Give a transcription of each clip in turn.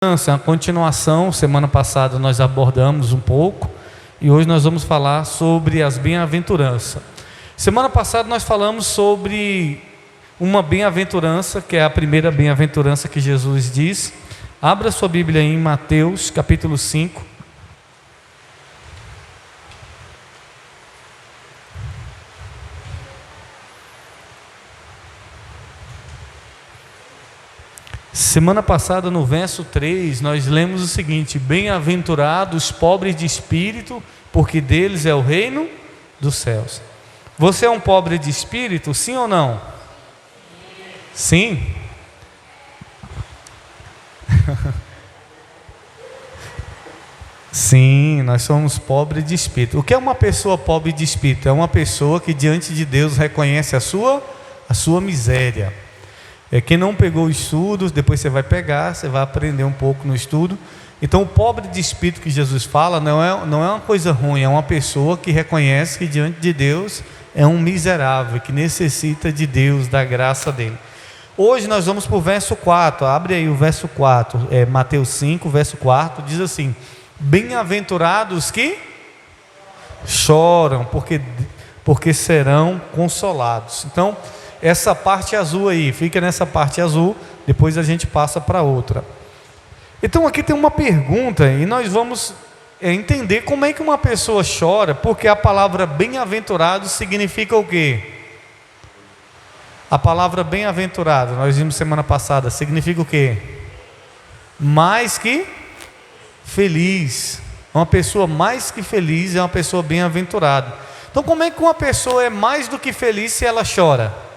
É uma continuação. Semana passada nós abordamos um pouco e hoje nós vamos falar sobre as bem-aventuranças. Semana passada nós falamos sobre uma bem-aventurança, que é a primeira bem-aventurança que Jesus diz. Abra sua Bíblia em Mateus capítulo 5. Semana passada, no verso 3, nós lemos o seguinte: bem-aventurados os pobres de espírito, porque deles é o reino dos céus. Você é um pobre de espírito, sim ou não? Sim? Sim, nós somos pobres de espírito. O que é uma pessoa pobre de espírito? É uma pessoa que diante de Deus reconhece a sua miséria. É quem não pegou estudos, depois você vai pegar, você vai aprender um pouco no estudo. Então o pobre de espírito que Jesus fala não é uma coisa ruim, é uma pessoa que reconhece que diante de Deus é um miserável, que necessita de Deus, da graça dele. Hoje nós vamos para o verso 4, abre aí o verso 4, Mateus 5, verso 4, diz assim: bem-aventurados que choram, porque serão consolados. Então, essa parte azul aí, fica nessa parte azul, depois a gente passa para outra. Então aqui tem uma pergunta e nós vamos entender como é que uma pessoa chora, porque a palavra bem-aventurado significa o quê? A palavra bem-aventurado, nós vimos semana passada, significa o quê? Mais que feliz. Uma pessoa mais que feliz é uma pessoa bem-aventurada. Então como é que uma pessoa é mais do que feliz se ela chora?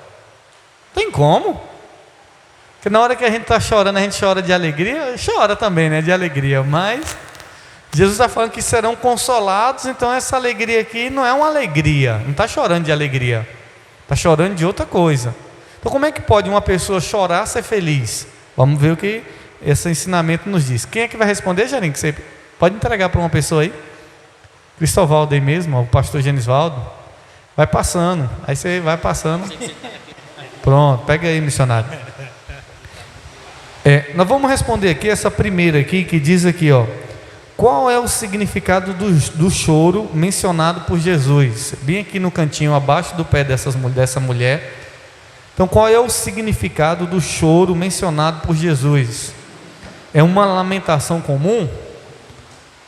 Tem como? Porque na hora que a gente está chorando, a gente chora de alegria, chora também, né? De alegria, mas Jesus está falando que serão consolados. Então essa alegria aqui não é uma alegria, não está chorando de alegria, está chorando de outra coisa. Então como é que pode uma pessoa chorar ser feliz? Vamos ver o que esse ensinamento nos diz. Quem é que vai responder, Jarim? Que você pode entregar para uma pessoa aí? Cristovaldo aí mesmo, o pastor Genisvaldo. Vai passando, aí você vai passando. Pronto, pega aí, missionário. Nós vamos responder aqui essa primeira aqui, que diz aqui, ó: qual é o significado do choro mencionado por Jesus? Bem aqui no cantinho, abaixo do pé dessa mulher. Então, qual é o significado do choro mencionado por Jesus? É uma lamentação comum?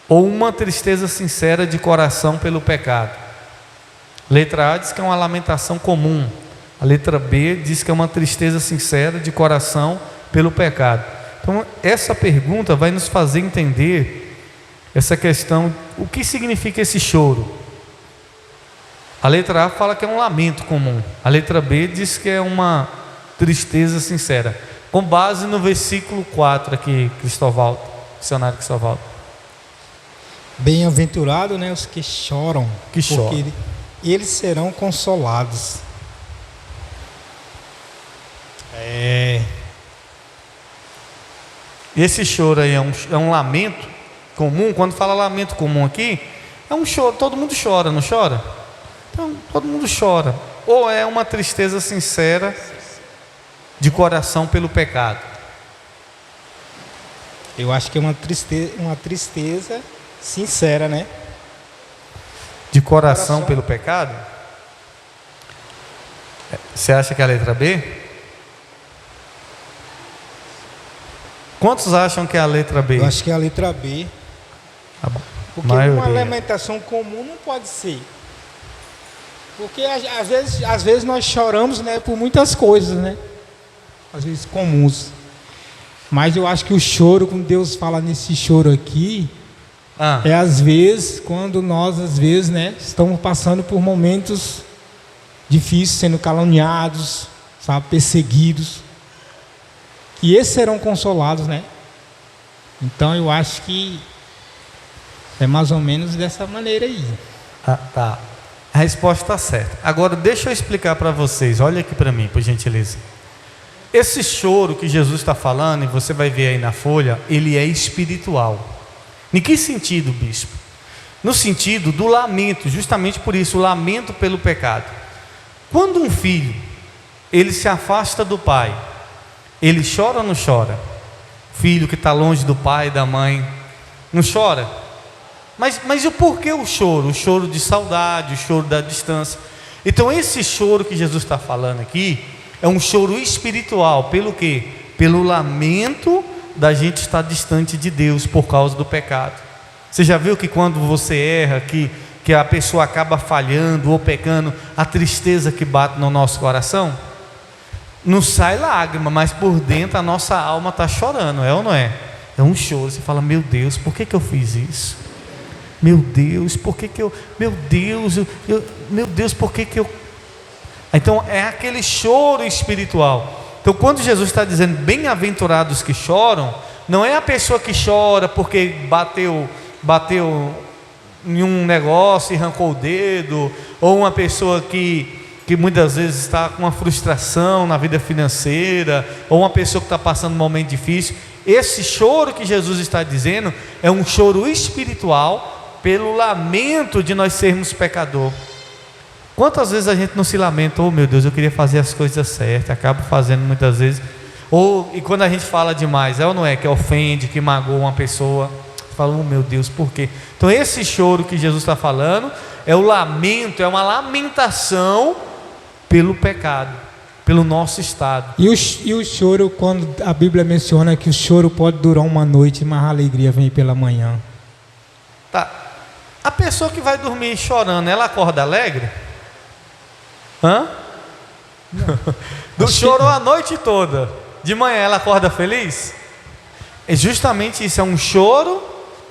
Ou uma tristeza sincera de coração pelo pecado? Letra A diz que é uma lamentação comum. A letra B diz que é uma tristeza sincera de coração pelo pecado. Então essa pergunta vai nos fazer entender essa questão, o que significa esse choro. A letra A fala que é um lamento comum. A letra B diz que é uma tristeza sincera. Com base no versículo 4 aqui, Cristovaldo, dicionário Cristovaldo. Bem-aventurado, né, os que choram, porque eles serão consolados. Esse choro aí é um lamento comum. Quando fala lamento comum aqui, é um choro, todo mundo chora, não chora? Então, todo mundo chora. Ou é uma tristeza sincera de coração pelo pecado? Eu acho que é uma tristeza sincera, né? De coração pelo pecado? Você acha que é a letra B? Quantos acham que é a letra B? Eu acho que é a letra B. Porque uma lamentação comum não pode ser. Porque às vezes nós choramos, né, por muitas coisas, né? Às vezes comuns. Mas eu acho que o choro, quando Deus fala nesse choro aqui, é às vezes, quando nós, às vezes, né, estamos passando por momentos difíceis, sendo caluniados, sabe, perseguidos. E esses serão consolados, né? Então eu acho que é mais ou menos dessa maneira aí. Tá. A resposta está certa. Agora deixa eu explicar para vocês. Olha aqui para mim, por gentileza. Esse choro que Jesus está falando, e você vai ver aí na folha, ele é espiritual. Em que sentido, bispo? No sentido do lamento, justamente por isso, o lamento pelo pecado. Quando um filho, ele se afasta do pai, ele chora ou não chora? filho que está longe do pai e da mãe, não chora? Mas e o porquê o choro? O choro de saudade, o choro da distância. Então esse choro que Jesus está falando aqui é um choro espiritual. Pelo quê? Pelo lamento da gente estar distante de Deus por causa do pecado. Você já viu que quando você erra, que a pessoa acaba falhando ou pecando, a tristeza que bate no nosso coração? Não sai lágrima, mas por dentro a nossa alma está chorando, é ou não é? É um choro. Você fala: meu Deus, por que eu fiz isso? Meu Deus, por que eu... Meu Deus, meu Deus, por que eu... Então é aquele choro espiritual. Então quando Jesus está dizendo bem-aventurados que choram, não é a pessoa que chora porque bateu em um negócio e arrancou o dedo, ou uma pessoa que muitas vezes está com uma frustração na vida financeira, ou uma pessoa que está passando um momento difícil. Esse choro que Jesus está dizendo é um choro espiritual pelo lamento de nós sermos pecador. Quantas vezes a gente não se lamenta: oh meu Deus, eu queria fazer as coisas certas, acabo fazendo muitas vezes. E quando a gente fala demais, é ou não é, que ofende, que magoa uma pessoa, fala: oh meu Deus, por quê? Então esse choro que Jesus está falando é o lamento, é uma lamentação pelo pecado, pelo nosso estado. E o choro, quando a Bíblia menciona que o choro pode durar uma noite, mas a alegria vem pela manhã. Tá. A pessoa que vai dormir chorando, ela acorda alegre? Do choro a noite toda. De manhã ela acorda feliz? É justamente isso, é um choro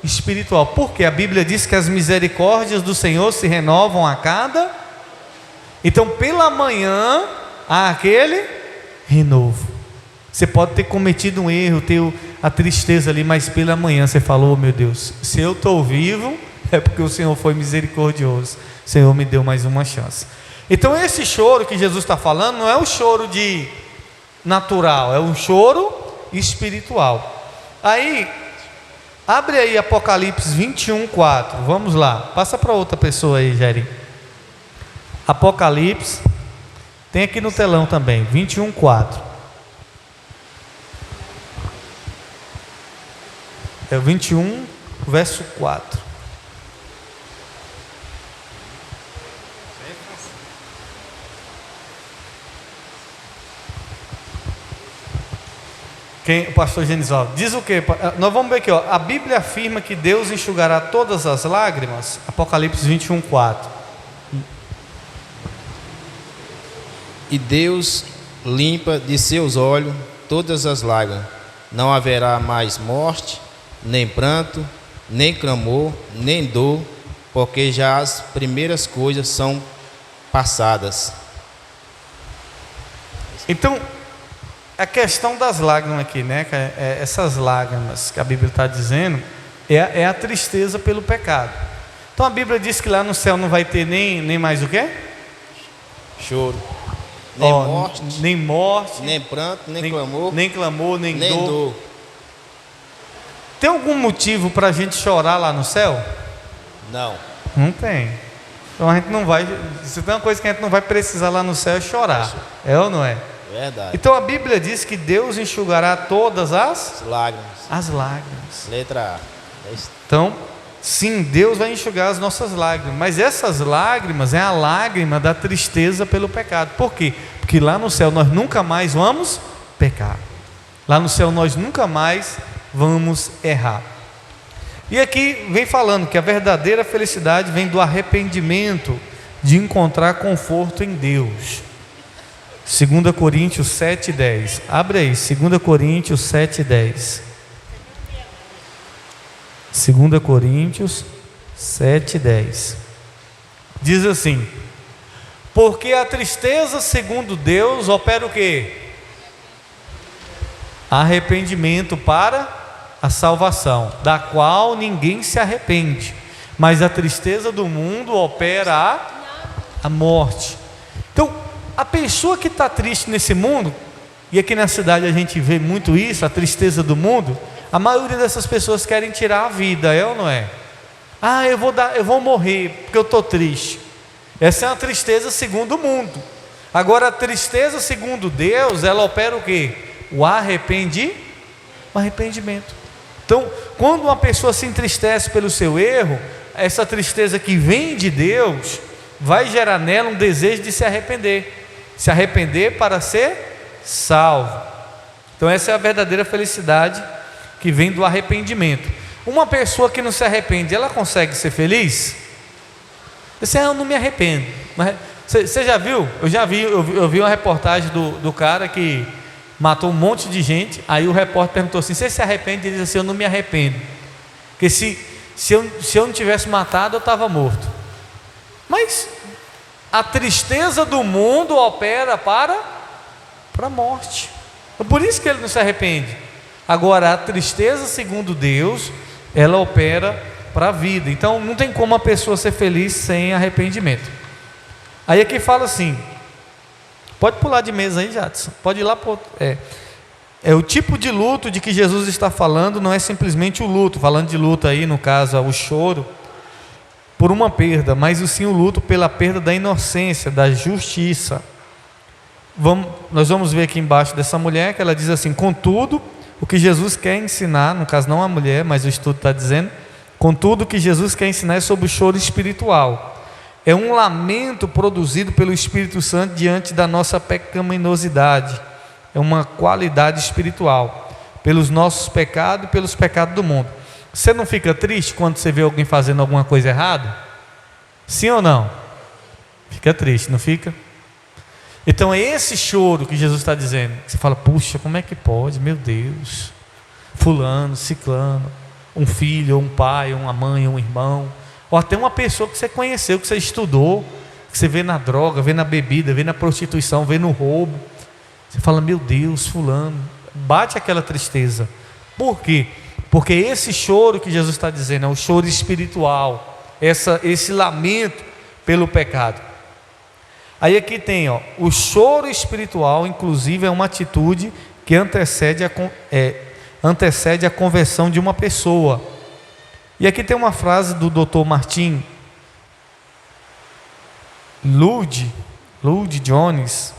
espiritual. Porque a Bíblia diz que as misericórdias do Senhor se renovam a cada... Então pela manhã há aquele renovo. Você pode ter cometido um erro, ter a tristeza ali, mas pela manhã você falou: oh, meu Deus, se eu estou vivo, é porque o Senhor foi misericordioso, o Senhor me deu mais uma chance. Então esse choro que Jesus está falando não é um choro de natural, é um choro espiritual. Aí, abre aí Apocalipse 21:4, vamos lá, passa para outra pessoa aí, Jair. Apocalipse, tem aqui no telão também, 21:4. É o 21, verso 4. O pastor Genival diz o que? Nós vamos ver aqui, ó. A Bíblia afirma que Deus enxugará todas as lágrimas. Apocalipse 21:4. E Deus limpa de seus olhos todas as lágrimas. Não haverá mais morte, nem pranto, nem clamor, nem dor, porque já as primeiras coisas são passadas. Então, a questão das lágrimas aqui, né? Essas lágrimas que a Bíblia está dizendo é a tristeza pelo pecado. Então a Bíblia diz que lá no céu não vai ter nem mais o quê? Choro. Nem morte, nem pranto, nem clamor, nem dor. Tem algum motivo para a gente chorar lá no céu? Não. Não tem. Então a gente não vai. Se tem uma coisa que a gente não vai precisar lá no céu é chorar. É ou não é? Verdade. Então a Bíblia diz que Deus enxugará todas as lágrimas. As lágrimas. Letra A. Então, sim, Deus vai enxugar as nossas lágrimas. Mas essas lágrimas é a lágrima da tristeza pelo pecado. Por quê? Porque lá no céu nós nunca mais vamos pecar. Lá no céu nós nunca mais vamos errar. E aqui vem falando que a verdadeira felicidade vem do arrependimento, de encontrar conforto em Deus. 2 Coríntios 7:10. Abre aí, 2 Coríntios 7:10. 2 Coríntios 7:10. Diz assim: porque a tristeza segundo Deus opera o quê? Arrependimento para a salvação, da qual ninguém se arrepende, mas a tristeza do mundo opera a morte. Então, a pessoa que está triste nesse mundo, e aqui na cidade a gente vê muito isso, a tristeza do mundo, a maioria dessas pessoas querem tirar a vida, é ou não é? Eu vou morrer porque eu estou triste. Essa é uma tristeza segundo o mundo. Agora a tristeza segundo Deus, ela opera o quê? O arrependimento. O arrependimento. Então, quando uma pessoa se entristece pelo seu erro, essa tristeza que vem de Deus vai gerar nela um desejo de se arrepender para ser salvo. Então essa é a verdadeira felicidade que vem do arrependimento. Uma pessoa que não se arrepende, ela consegue ser feliz? Eu não me arrependo. Mas você já viu? Eu vi uma reportagem do cara que matou um monte de gente. Aí o repórter perguntou assim: você se arrepende? Ele disse assim: eu não me arrependo, porque se eu não tivesse matado, eu estava morto. Mas a tristeza do mundo opera para a morte. Por isso que ele não se arrepende. Agora, a tristeza, segundo Deus, ela opera para a vida. Então não tem como a pessoa ser feliz sem arrependimento. Aí aqui fala assim, pode pular de mesa aí, Jadson, pode ir lá para o tipo de luto de que Jesus está falando. Não é simplesmente o luto, falando de luto aí, no caso o choro por uma perda, mas sim o luto pela perda da inocência, da justiça. Nós vamos ver aqui embaixo dessa mulher que ela diz assim: contudo, o que Jesus quer ensinar, no caso não a mulher, mas o estudo está dizendo, contudo o que Jesus quer ensinar é sobre o choro espiritual. É um lamento produzido pelo Espírito Santo diante da nossa pecaminosidade. É uma qualidade espiritual, pelos nossos pecados e pelos pecados do mundo. Você não fica triste quando você vê alguém fazendo alguma coisa errada? Sim ou não? Fica triste, não fica? Então é esse choro que Jesus está dizendo. Você fala: puxa, como é que pode? Meu Deus, fulano, ciclano, um filho, um pai, uma mãe, um irmão, ou até uma pessoa que você conheceu, que você estudou, que você vê na droga, vê na bebida, vê na prostituição, vê no roubo. Você fala: meu Deus, fulano. Bate aquela tristeza. Por quê? Porque esse choro que Jesus está dizendo é o choro espiritual, esse lamento pelo pecado. Aí aqui tem, o choro espiritual, inclusive, é uma atitude que antecede a conversão de uma pessoa. E aqui tem uma frase do Dr. Martin Lloyd Jones: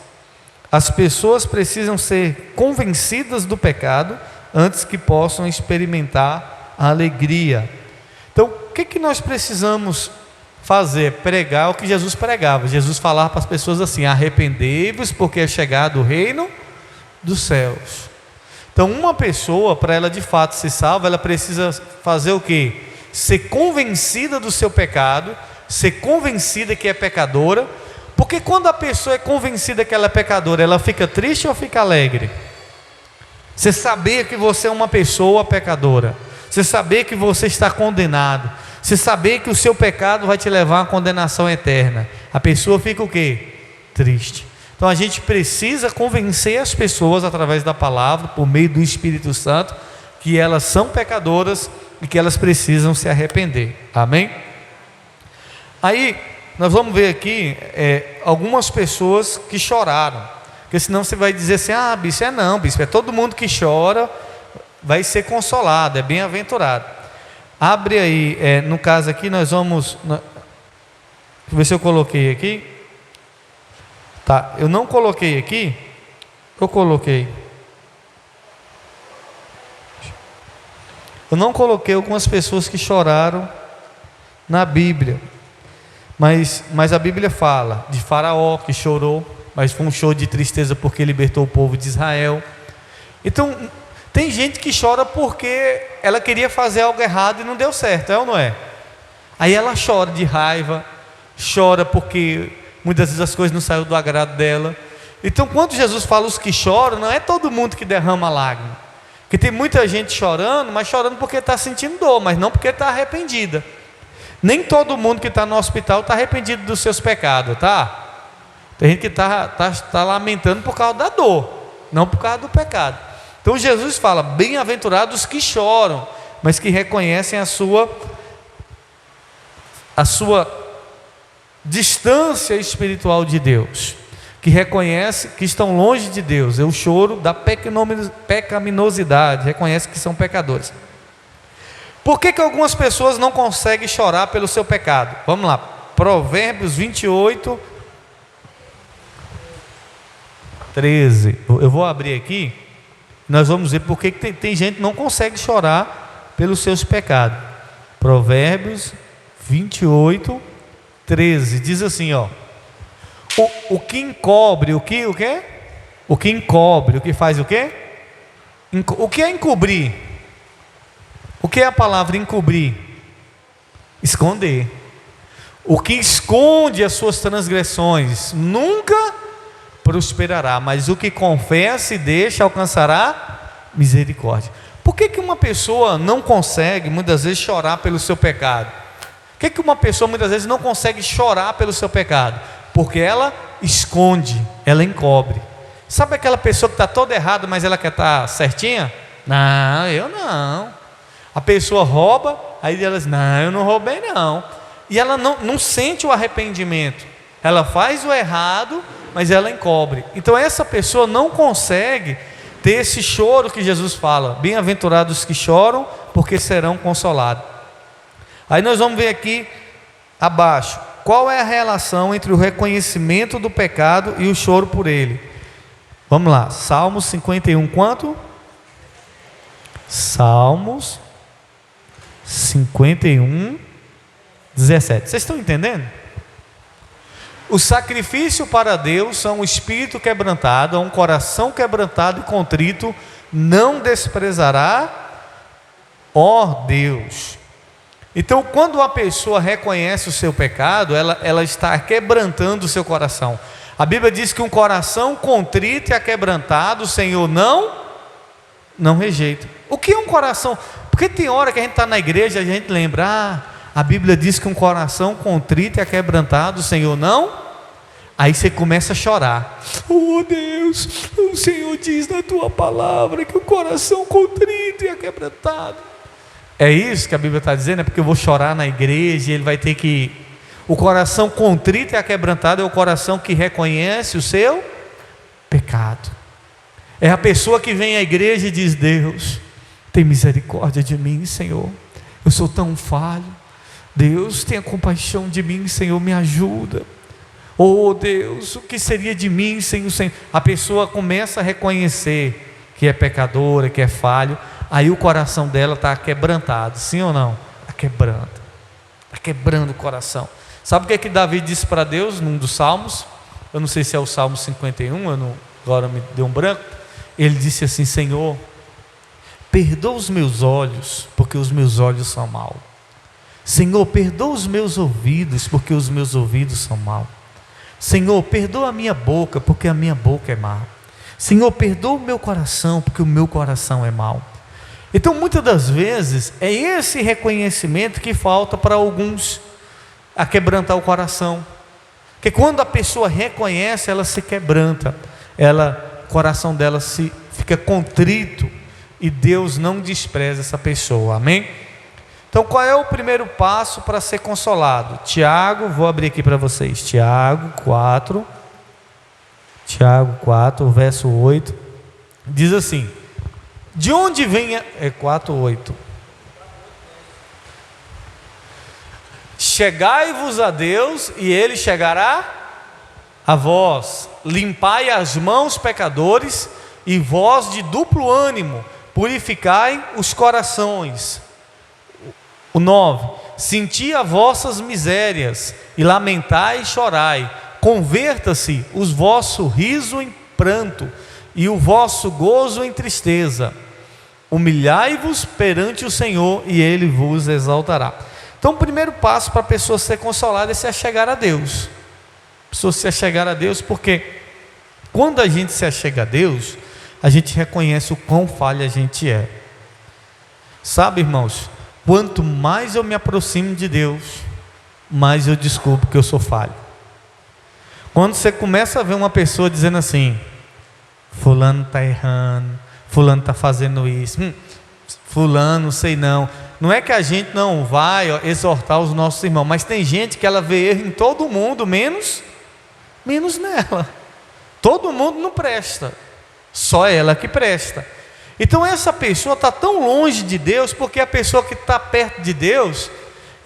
as pessoas precisam ser convencidas do pecado antes que possam experimentar a alegria. Então, o que nós precisamos fazer? Pregar o que Jesus pregava. Jesus falava para as pessoas assim: arrependei-vos, porque é chegado o reino dos céus. Então, uma pessoa, para ela de fato ser salva, ela precisa fazer o quê? Ser convencida do seu pecado, ser convencida que é pecadora. Porque quando a pessoa é convencida que ela é pecadora, ela fica triste ou fica alegre? Você saber que você é uma pessoa pecadora, você saber que você está condenado, você saber que o seu pecado vai te levar a uma condenação eterna, a pessoa fica o quê? Triste. Então a gente precisa convencer as pessoas através da palavra, por meio do Espírito Santo, que elas são pecadoras e que elas precisam se arrepender. Amém? Aí nós vamos ver aqui algumas pessoas que choraram. Porque senão você vai dizer assim: ah, bispo, não, bispo, é todo mundo que chora vai ser consolado, é bem-aventurado. Abre aí, no caso aqui nós vamos, deixa eu ver se eu coloquei aqui. Tá, eu não coloquei aqui, eu coloquei. Eu não coloquei algumas pessoas que choraram na Bíblia, mas a Bíblia fala de Faraó que chorou, mas foi um choro de tristeza porque libertou o povo de Israel. Então, tem gente que chora porque ela queria fazer algo errado e não deu certo, é ou não é? Aí ela chora de raiva, chora porque muitas vezes as coisas não saíram do agrado dela. Então, quando Jesus fala os que choram, não é todo mundo que derrama lágrima. Porque tem muita gente chorando, mas chorando porque está sentindo dor, mas não porque está arrependida. Nem todo mundo que está no hospital está arrependido dos seus pecados, tá? Tem gente que está lamentando por causa da dor, não por causa do pecado. Então Jesus fala: bem-aventurados que choram, mas que reconhecem a sua distância espiritual de Deus, que reconhece que estão longe de Deus. É o choro da pecaminosidade, reconhece que são pecadores. Por que algumas pessoas não conseguem chorar pelo seu pecado? Vamos lá, Provérbios 28, 13. Eu vou abrir aqui, Nós vamos ver porque tem gente que não consegue chorar pelos seus pecados. Provérbios 28, 13 diz assim, ó: o que encobre, o quê? O que encobre, o que faz o quê? O que é encobrir? O que é a palavra encobrir? Esconder. O que esconde as suas transgressões nunca prosperará, mas o que confessa e deixa alcançará misericórdia. Por que uma pessoa não consegue muitas vezes chorar pelo seu pecado? Por que uma pessoa muitas vezes não consegue chorar pelo seu pecado? Porque ela esconde, ela encobre. Sabe aquela pessoa que está toda errada, mas ela quer estar certinha? Não, eu não. A pessoa rouba, aí ela diz, não, eu não roubei não. E ela não sente o arrependimento. Ela faz o errado, mas ela encobre. Então essa pessoa não consegue ter esse choro que Jesus fala. Bem-aventurados que choram, porque serão consolados. Aí nós vamos ver aqui abaixo, qual é a relação entre o reconhecimento do pecado e o choro por ele. Vamos lá, Salmos 51, quanto? Salmos 51, 17. Vocês estão entendendo? O sacrifício para Deus são um espírito quebrantado, um coração quebrantado e contrito, não desprezará, ó Deus. Então, quando a pessoa reconhece o seu pecado, ela está quebrantando o seu coração. A Bíblia diz que um coração contrito e aquebrantado, o Senhor não rejeita. O que é um coração? Porque tem hora que a gente está na igreja, a gente lembra, a Bíblia diz que um coração contrito e aquebrantado, o Senhor não. Aí você começa a chorar. Oh Deus, o Senhor diz na tua palavra que o coração contrito e aquebrantado. É isso que a Bíblia está dizendo, é porque eu vou chorar na igreja, ele vai ter que... O coração contrito e aquebrantado é o coração que reconhece o seu pecado. É a pessoa que vem à igreja e diz, Deus, tem misericórdia de mim, Senhor, eu sou tão falho. Deus, tenha compaixão de mim, Senhor, me ajuda. Oh Deus, o que seria de mim sem o Senhor? A pessoa começa a reconhecer que é pecadora, que é falho. Aí o coração dela está quebrantado, sim ou não? Está quebrando o coração. Sabe o que Davi disse para Deus num dos salmos? Eu não sei se é o Salmo 51, agora me deu um branco. Ele disse assim, Senhor, perdoa os meus olhos, porque os meus olhos são maus. Senhor, perdoa os meus ouvidos, porque os meus ouvidos são maus. Senhor, perdoa a minha boca, porque a minha boca é má. Senhor, perdoa o meu coração, porque o meu coração é mau. Então, muitas das vezes, é esse reconhecimento que falta para alguns a quebrantar o coração. Porque quando a pessoa reconhece, ela se quebranta, o coração dela fica contrito, e Deus não despreza essa pessoa, amém? Então, qual é o primeiro passo para ser consolado? Tiago, vou abrir aqui para vocês, Tiago 4, verso 8, diz assim, de onde vem 4:8. Chegai-vos a Deus e Ele chegará a vós. Limpai as mãos, pecadores, e vós de duplo ânimo, purificai os corações. O 9. Senti as vossas misérias e lamentai e chorai. Converta-se o vosso riso em pranto e o vosso gozo em tristeza. Humilhai-vos perante o Senhor e Ele vos exaltará. Então o primeiro passo para a pessoa ser consolada é se achegar a Deus. A pessoa se achegar a Deus, porque quando a gente se achega a Deus, a gente reconhece o quão falha a gente é. Sabe, irmãos, quanto mais eu me aproximo de Deus, mais eu descubro que eu sou falho. Quando você começa a ver uma pessoa dizendo assim, fulano está errando, fulano está fazendo isso, fulano, sei não. Não é que a gente não vai exortar os nossos irmãos, mas tem gente que ela vê erro em todo mundo, menos nela. Todo mundo não presta, só ela que presta. Então essa pessoa está tão longe de Deus, porque a pessoa que está perto de Deus,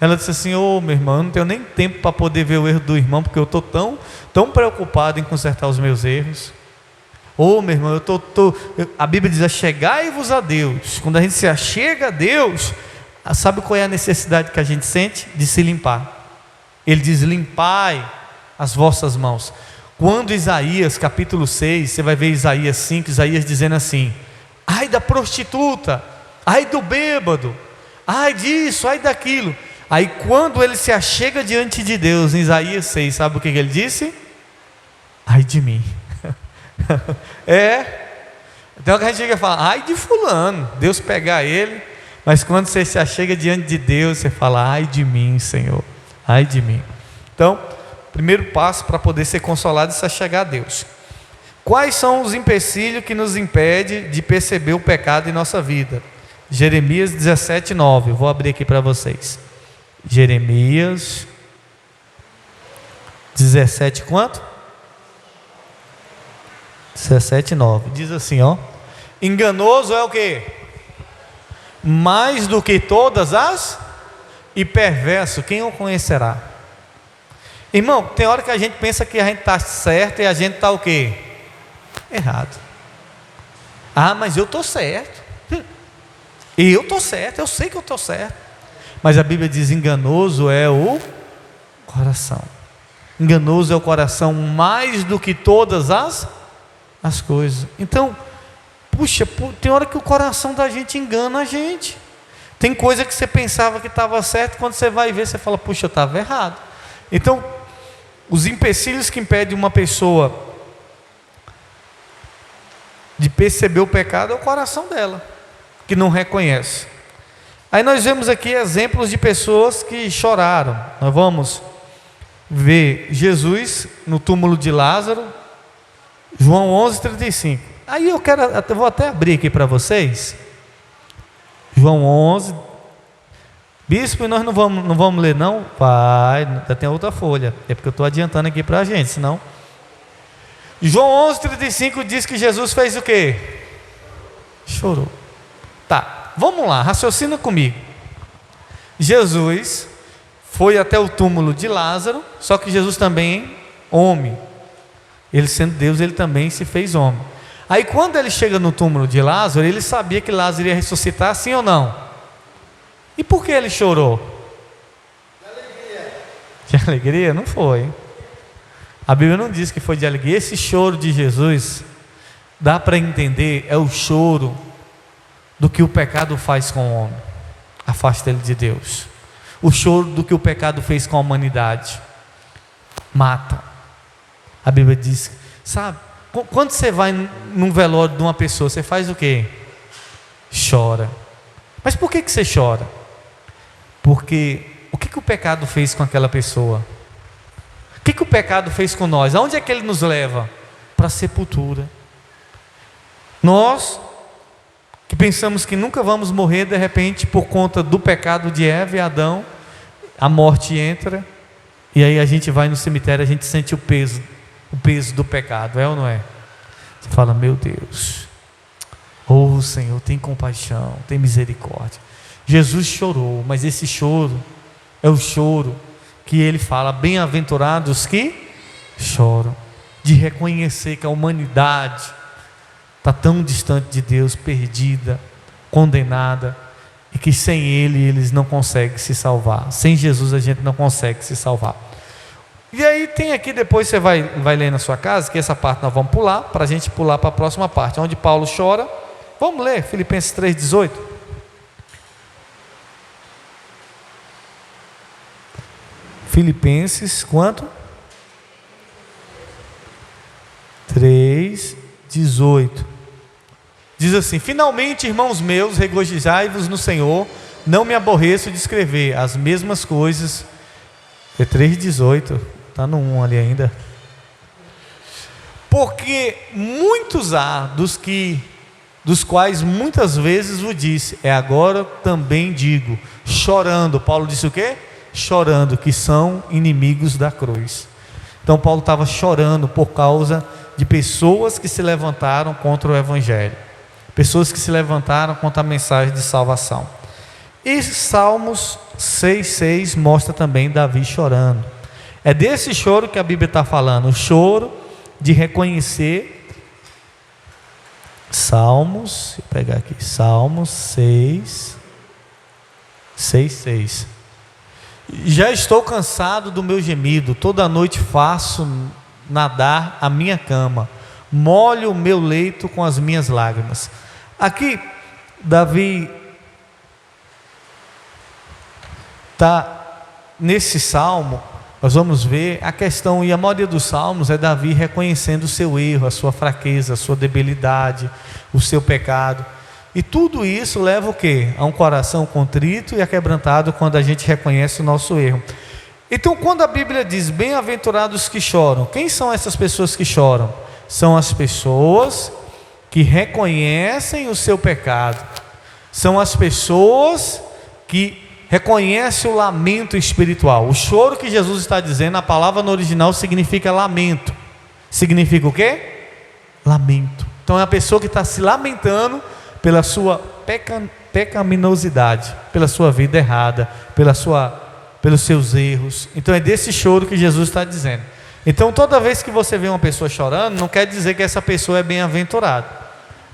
ela diz assim, meu irmão, eu não tenho nem tempo para poder ver o erro do irmão, porque eu estou tão preocupado em consertar os meus erros. Ô meu irmão, a Bíblia diz: achegai-vos a Deus. Quando a gente se achega a Deus, sabe qual é a necessidade que a gente sente? De se limpar. Ele diz: limpai as vossas mãos. Quando Isaías capítulo 6, você vai ver Isaías 5, Isaías dizendo assim: ai da prostituta, ai do bêbado, ai disso, ai daquilo. Aí quando ele se achega diante de Deus, em Isaías 6, sabe o que ele disse? Ai de mim. Então a gente chega e fala: ai de fulano, Deus pegar ele. Mas quando você se achega diante de Deus, você fala: ai de mim, Senhor, ai de mim. Então, primeiro passo para poder ser consolado é se achegar a Deus. Quais são os empecilhos que nos impedem de perceber o pecado em nossa vida? Jeremias 17:9, eu vou abrir aqui para vocês. Jeremias 17 quanto? 17:9, diz assim, ó: enganoso é o quê? Mais do que todas as, e perverso, quem o conhecerá? Irmão, tem hora que a gente pensa que a gente está certo e a gente está o quê? Errado. Ah, mas eu estou certo. Eu estou certo, eu sei que eu estou certo. Mas a Bíblia diz: enganoso é o coração. Enganoso é o coração mais do que todas as coisas. Então, puxa, tem hora que o coração da gente engana a gente. Tem coisa que você pensava que estava certo, quando você vai ver, você fala: puxa, eu estava errado. Então, os empecilhos que impedem uma pessoa de perceber o pecado é o coração dela, que não reconhece. Aí nós vemos aqui exemplos de pessoas que choraram. Nós vamos ver Jesus no túmulo de Lázaro, João 11:35. Aí eu vou até abrir aqui para vocês, João 11. Bispo, e nós não vamos ler não? Vai, ainda tem outra folha, é porque eu estou adiantando aqui para a gente, senão... João 11:35 diz que Jesus fez o quê? Chorou. Tá, vamos lá, raciocina comigo. Jesus foi até o túmulo de Lázaro, só que Jesus também homem, ele sendo Deus, ele também se fez homem. Aí quando ele chega no túmulo de Lázaro, ele sabia que Lázaro ia ressuscitar, sim ou não? E por que ele chorou? De alegria. De alegria? Não foi. A Bíblia não diz que foi de alegria. Esse choro de Jesus, dá para entender, é o choro do que o pecado faz com o homem. Afasta ele de Deus. O choro do que o pecado fez com a humanidade. Mata. A Bíblia diz, sabe, quando você vai num velório de uma pessoa, você faz o quê? Chora. Mas por que você chora? Porque o que o pecado fez com aquela pessoa? O que o pecado fez com nós? Aonde é que ele nos leva? Para a sepultura. Nós que pensamos que nunca vamos morrer, de repente, por conta do pecado de Eva e Adão, a morte entra, e aí a gente vai no cemitério, a gente sente o peso do pecado, é ou não é? Você fala: meu Deus, oh Senhor, tem compaixão, tem misericórdia. Jesus chorou, mas esse choro é o choro que ele fala: bem-aventurados que choram, de reconhecer que a humanidade está tão distante de Deus, perdida, condenada, e que sem Ele eles não conseguem se salvar. Sem Jesus a gente não consegue se salvar. E aí tem aqui, depois você vai ler na sua casa, que essa parte nós vamos pular, para a gente pular para a próxima parte, onde Paulo chora. Vamos ler Filipenses 3,18. Filipenses, quanto? 3:18. Diz assim: finalmente, irmãos meus, regozijai-vos no Senhor, não me aborreço de escrever as mesmas coisas. É 3:18, está no 1 ali ainda. Porque muitos há dos quais muitas vezes vos disse, agora também digo, chorando. Paulo disse o quê? Chorando, que são inimigos da cruz. Então Paulo estava chorando por causa de pessoas que se levantaram contra o Evangelho, pessoas que se levantaram contra a mensagem de salvação. E Salmos 6,6 mostra também Davi chorando. É desse choro que a Bíblia está falando, o choro de reconhecer Salmos, vou pegar aqui, Salmos 6, 6. Já estou cansado do meu gemido, toda noite faço nadar a minha cama, molho o meu leito com as minhas lágrimas. Aqui, Davi está nesse salmo, nós vamos ver a questão, e a maioria dos salmos é Davi reconhecendo o seu erro, a sua fraqueza, a sua debilidade, o seu pecado. E tudo isso leva o quê? A um coração contrito e aquebrantado quando a gente reconhece o nosso erro. Então, quando a Bíblia diz bem-aventurados que choram, quem são essas pessoas que choram? São as pessoas que reconhecem o seu pecado. São as pessoas que reconhecem o lamento espiritual. O choro que Jesus está dizendo, a palavra no original significa lamento. Significa o quê? Lamento. Então é a pessoa que está se lamentando pela sua pecaminosidade, pela sua vida errada, pelos seus erros. Então é desse choro que Jesus está dizendo. Então toda vez que você vê uma pessoa chorando, não quer dizer que essa pessoa é bem-aventurada.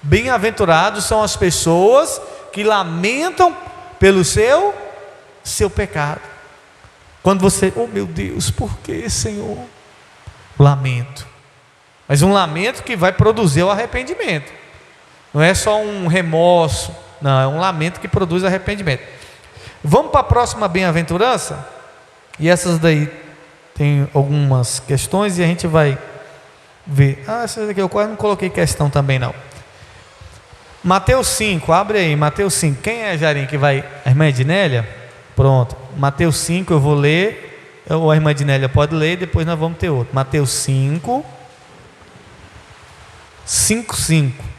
Bem-aventurados são as pessoas que lamentam pelo seu pecado. Quando você, oh meu Deus, por que, Senhor? Lamento. Mas um lamento que vai produzir o arrependimento. Não é só um remorso, não, é um lamento que produz arrependimento. Vamos para a próxima bem-aventurança? E essas daí tem algumas questões e a gente vai ver. Essa daqui eu quase não coloquei questão também não. Mateus 5, abre aí, Mateus 5. Quem é, Jarim, que vai? A irmã Ednélia? Pronto, Mateus 5 eu vou ler, ou a irmã Ednélia pode ler e depois nós vamos ter outro. Mateus 5, 5.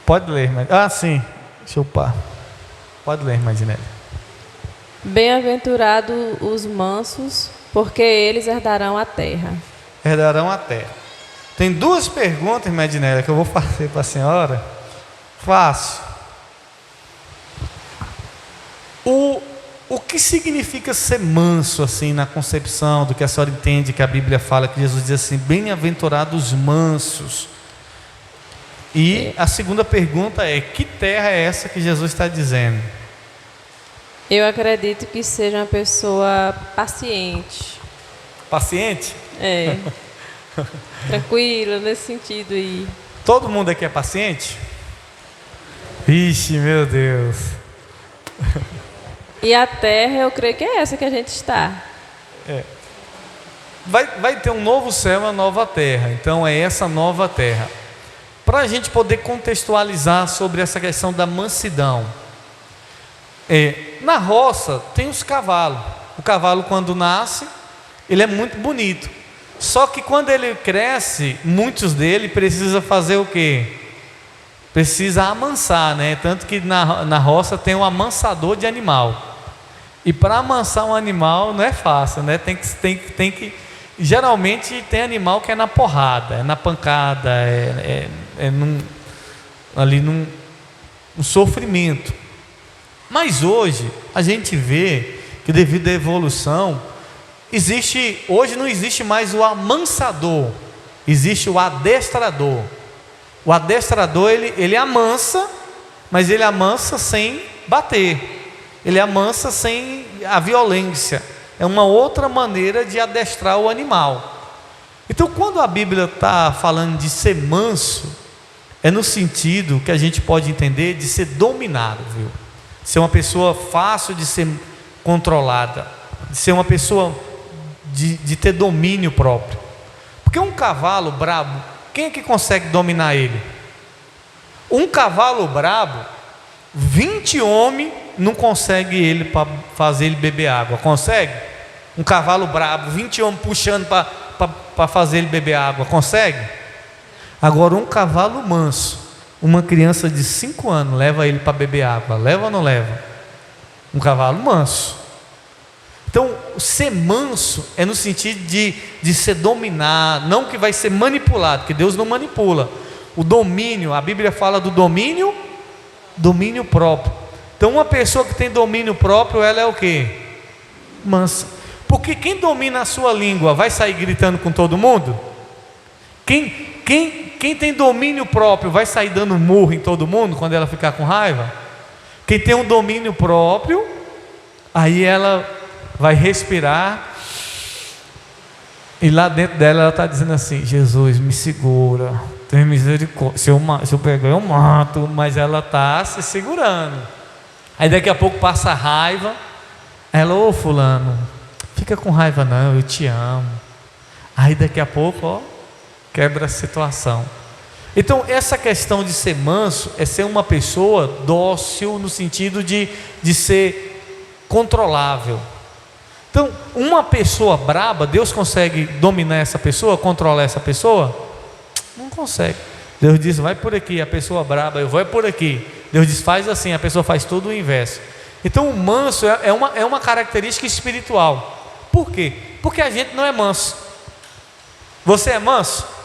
Pode ler, mas... sim, deixa eu pá. Pode ler, Imaginélia. Bem-aventurados os mansos, porque eles herdarão a terra. Herdarão a terra. Tem duas perguntas, Imaginélia, que eu vou fazer para a senhora. Fácil. O que significa ser manso, assim, na concepção do que a senhora entende, que a Bíblia fala, que Jesus diz assim, bem-aventurados os mansos. E a segunda pergunta é, que terra é essa que Jesus está dizendo? Eu acredito que seja uma pessoa paciente. Paciente? É. Tranquila, nesse sentido aí. Todo mundo aqui é paciente? Vixe, meu Deus. E a terra, eu creio que é essa que a gente está. Vai ter um novo céu e uma nova terra. Então é essa nova terra. Para a gente poder contextualizar sobre essa questão da mansidão. Na roça tem os cavalos. O cavalo, quando nasce, ele é muito bonito. Só que quando ele cresce, muitos dele precisam fazer o quê? Precisa amansar, né? Tanto que na roça tem um amansador de animal. E para amansar um animal não é fácil, né? Tem que geralmente tem animal que é na porrada, é na pancada, ali num sofrimento. Mas hoje a gente vê que devido à evolução hoje não existe mais o amansador, existe o adestrador. O adestrador ele amansa, mas ele amansa sem bater. Ele amansa sem a violência. É uma outra maneira de adestrar o animal. Então, quando a Bíblia está falando de ser manso, é no sentido que a gente pode entender de ser dominado, viu? Ser uma pessoa fácil de ser controlada, de ser uma pessoa de ter domínio próprio. Porque um cavalo brabo, quem é que consegue dominar ele? Um cavalo brabo, 20 homens não consegue ele para fazer ele beber água. Consegue? Um cavalo brabo, 20 homens puxando para fazer ele beber água. Consegue? Agora um cavalo manso, uma criança de 5 anos leva ele para beber água. Leva ou não leva? Um cavalo manso. Então, ser manso é no sentido de ser dominado, não que vai ser manipulado, porque Deus não manipula. O domínio, a Bíblia fala do domínio próprio. Então, uma pessoa que tem domínio próprio, ela é o quê? Mansa. Porque quem domina a sua língua vai sair gritando com todo mundo? Quem tem domínio próprio vai sair dando murro em todo mundo quando ela ficar com raiva? Quem tem um domínio próprio, aí ela vai respirar, e lá dentro dela ela está dizendo assim: Jesus, me segura, tem misericórdia, se eu pegar eu mato, mas ela está se segurando. Aí daqui a pouco passa a raiva, ela: ô fulano, fica com raiva não, eu te amo. Aí daqui a pouco, ó, quebra a situação. Então, essa questão de ser manso é ser uma pessoa dócil no sentido de ser controlável. Então, uma pessoa braba, Deus consegue dominar essa pessoa, controlar essa pessoa? Não consegue. Deus diz: vai por aqui, a pessoa braba, eu vou por aqui. Deus diz: faz assim, a pessoa faz tudo o inverso. Então, o manso é uma característica espiritual. Por quê? Porque a gente não é manso. Você é manso?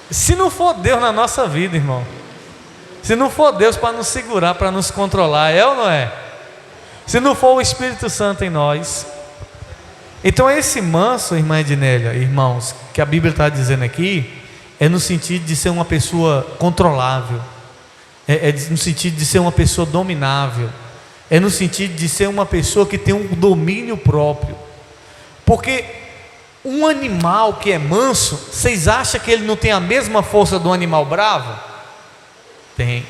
Se não for Deus na nossa vida, irmão, se não for Deus para nos segurar, para nos controlar, é ou não é? Se não for o Espírito Santo em nós. Então esse manso, irmã Ednélia, irmãos, que a Bíblia está dizendo aqui, é no sentido de ser uma pessoa controlável, é no sentido de ser uma pessoa dominável, é no sentido de ser uma pessoa que tem um domínio próprio. Porque um animal que é manso, vocês acham que ele não tem a mesma força do animal bravo? Tem,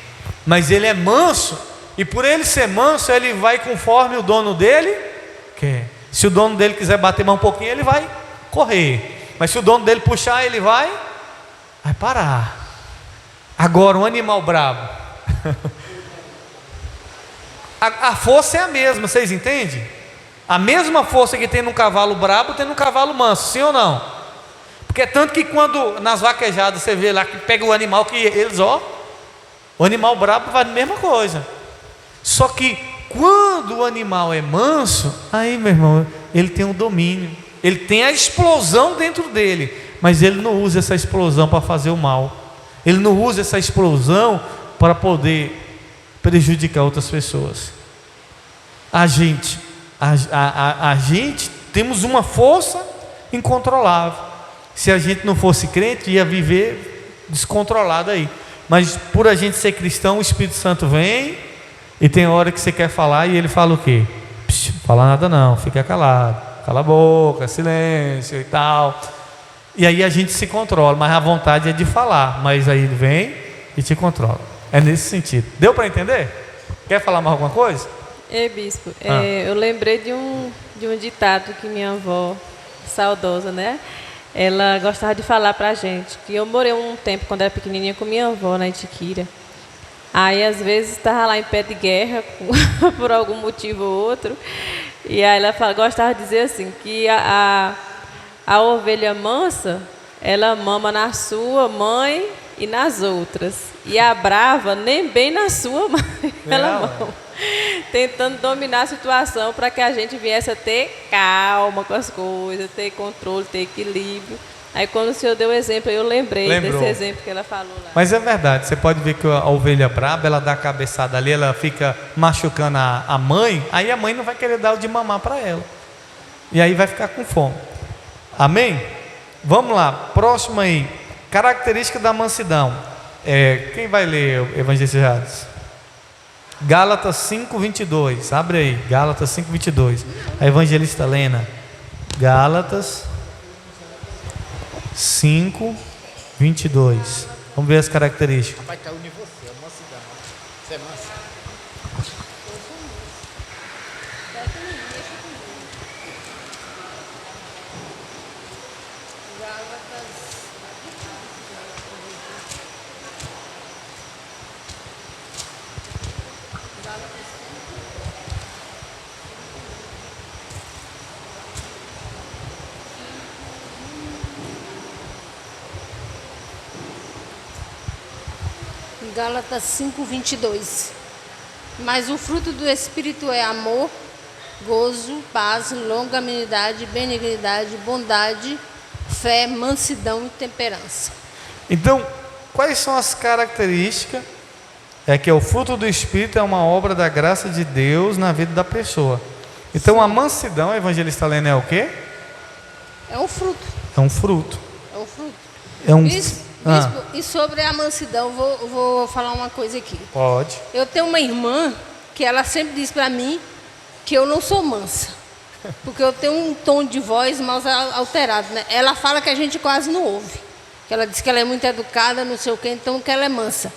mas ele é manso, e por ele ser manso, ele vai conforme o dono dele quer. Se o dono dele quiser bater mais um pouquinho, ele vai correr, mas se o dono dele puxar, ele vai parar. Agora, um animal bravo, a força é a mesma, vocês entendem? A mesma força que tem no cavalo brabo tem no cavalo manso, sim ou não? Porque é tanto que quando nas vaquejadas você vê lá que pega o animal, que eles, o animal brabo faz a mesma coisa. Só que quando o animal é manso, aí, meu irmão, ele tem um domínio, ele tem a explosão dentro dele, mas ele não usa essa explosão para fazer o mal, ele não usa essa explosão para poder prejudicar outras pessoas. A gente temos uma força incontrolável. Se a gente não fosse crente, ia viver descontrolado aí. Mas por a gente ser cristão, o Espírito Santo vem, e tem hora que você quer falar e ele fala o quê? Fala nada não, fica calado, cala a boca, silêncio e tal. E aí a gente se controla, mas a vontade é de falar, mas aí ele vem e te controla. É nesse sentido. Deu para entender? Quer falar mais alguma coisa? Bispo, eu lembrei de um ditado que minha avó, saudosa, né? Ela gostava de falar pra gente, que eu morei um tempo, quando era pequenininha, com minha avó na Itiquira. Aí, às vezes, estava lá em pé de guerra, por algum motivo ou outro, e aí ela gostava de dizer assim, que a ovelha mansa, ela mama na sua mãe e nas outras, e a brava nem bem na sua mãe ela mama, tentando dominar a situação para que a gente viesse a ter calma com as coisas, ter controle, ter equilíbrio. Aí quando o senhor deu o exemplo, eu lembrei desse exemplo que ela falou lá. Mas é verdade, você pode ver que a ovelha braba, ela dá a cabeçada ali, ela fica machucando a mãe, aí a mãe não vai querer dar o de mamar para ela, e aí vai ficar com fome. Amém? Vamos lá, próximo aí, característica da mansidão. Quem vai ler, evangelizados? Gálatas 5:22, abre aí, Gálatas 5:22, a evangelista Lena. Gálatas 5:22. Vamos ver as características. Vai cair em você, é mansidão. Você é manso. Gálatas 5:22. Mas o fruto do Espírito é amor, gozo, paz, longanimidade, benignidade, bondade, fé, mansidão e temperança. Então, quais são as características? É que o fruto do Espírito é uma obra da graça de Deus na vida da pessoa. Então, sim, a mansidão, a evangelista Lena, é o quê? É um fruto. É um fruto. É um fruto. É um... Bispo, e sobre a mansidão, vou falar uma coisa aqui. Pode. Eu tenho uma irmã que ela sempre diz para mim que eu não sou mansa, porque eu tenho um tom de voz mais alterado, né? Ela fala que a gente quase não ouve, que ela diz que ela é muito educada, não sei o quê, então que ela é mansa.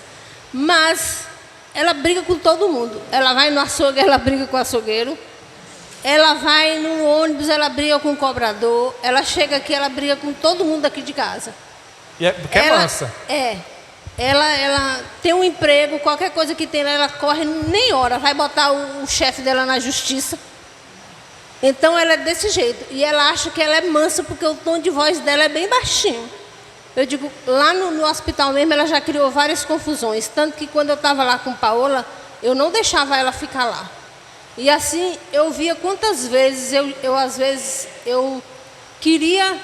Mas ela briga com todo mundo. Ela vai no açougue, ela briga com o açougueiro. Ela vai no ônibus, ela briga com o cobrador. Ela chega aqui, ela briga com todo mundo aqui de casa. Porque é mansa. Ela tem um emprego, qualquer coisa que tem, ela corre nem hora. Vai botar o chefe dela na justiça. Então ela é desse jeito. E ela acha que ela é mansa porque o tom de voz dela é bem baixinho. Eu digo, lá no hospital mesmo, ela já criou várias confusões. Tanto que quando eu estava lá com Paola, eu não deixava ela ficar lá. E assim, eu via quantas vezes, às vezes, eu queria,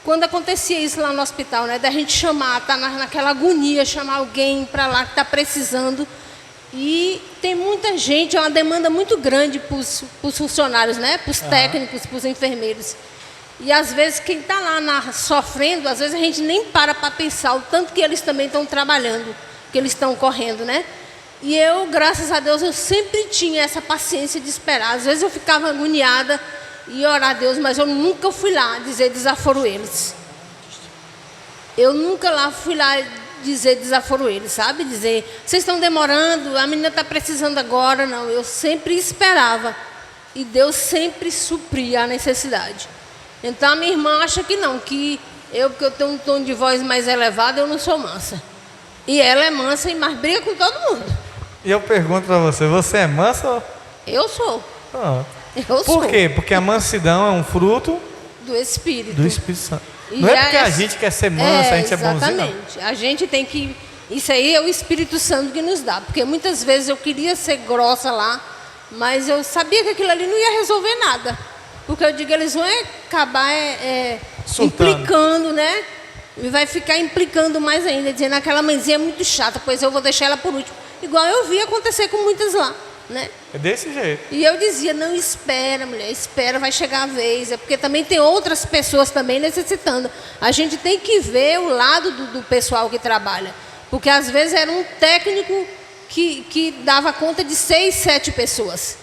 quando acontecia isso lá no hospital, né, da gente chamar, tá naquela agonia, chamar alguém para lá que está precisando. E tem muita gente, é uma demanda muito grande para os funcionários, né, para os técnicos, para os enfermeiros. E às vezes quem está lá sofrendo, às vezes a gente nem para pensar o tanto que eles também estão trabalhando, que eles estão correndo, né? E eu, graças a Deus, eu sempre tinha essa paciência de esperar. Às vezes eu ficava agoniada e orar a Deus, mas eu nunca fui lá dizer desaforo eles. Eu nunca lá fui lá dizer desaforo eles, sabe? Dizer, vocês estão demorando, a menina está precisando agora. Não, eu sempre esperava. E Deus sempre supria a necessidade. Então a minha irmã acha que não, que porque eu tenho um tom de voz mais elevado, eu não sou mansa. E ela é mansa, mas briga com todo mundo. E eu pergunto para você é mansa? Eu sou. Eu sou. Por quê? Porque a mansidão é um fruto do Espírito. Do Espírito Santo. Não é porque a gente quer ser mansa, a gente é bonzinho. Exatamente. A gente tem que... Isso aí é o Espírito Santo que nos dá. Porque muitas vezes eu queria ser grossa lá, mas eu sabia que aquilo ali não ia resolver nada. Porque eu digo, eles vão acabar implicando, né? E vai ficar implicando mais ainda, dizendo aquela mãezinha é muito chata, pois eu vou deixar ela por último. Igual eu vi acontecer com muitas lá, né? É desse jeito. E eu dizia, não, espera, mulher, espera, vai chegar a vez. É porque também tem outras pessoas também necessitando. A gente tem que ver o lado do pessoal que trabalha. Porque às vezes era um técnico que dava conta de 6, 7 pessoas.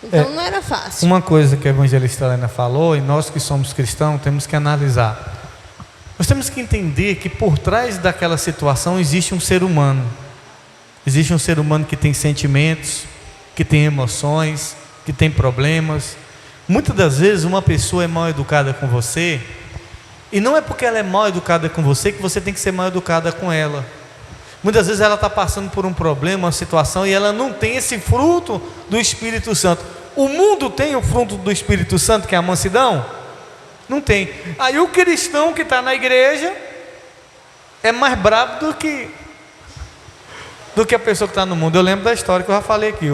Então não era fácil. Uma coisa que a evangelista Helena falou, e nós que somos cristãos temos que analisar. Nós temos que entender que por trás daquela situação existe um ser humano. Existe um ser humano que tem sentimentos, que tem emoções, que tem problemas. Muitas das vezes uma pessoa é mal educada com você, e não é porque ela é mal educada com você que você tem que ser mal educada com ela. Muitas vezes ela está passando por um problema, uma situação, e ela não tem esse fruto do Espírito Santo. O mundo tem o fruto do Espírito Santo, que é a mansidão? Não tem. Aí o cristão que está na igreja é mais brabo do que a pessoa que está no mundo. Eu lembro da história que eu já falei aqui.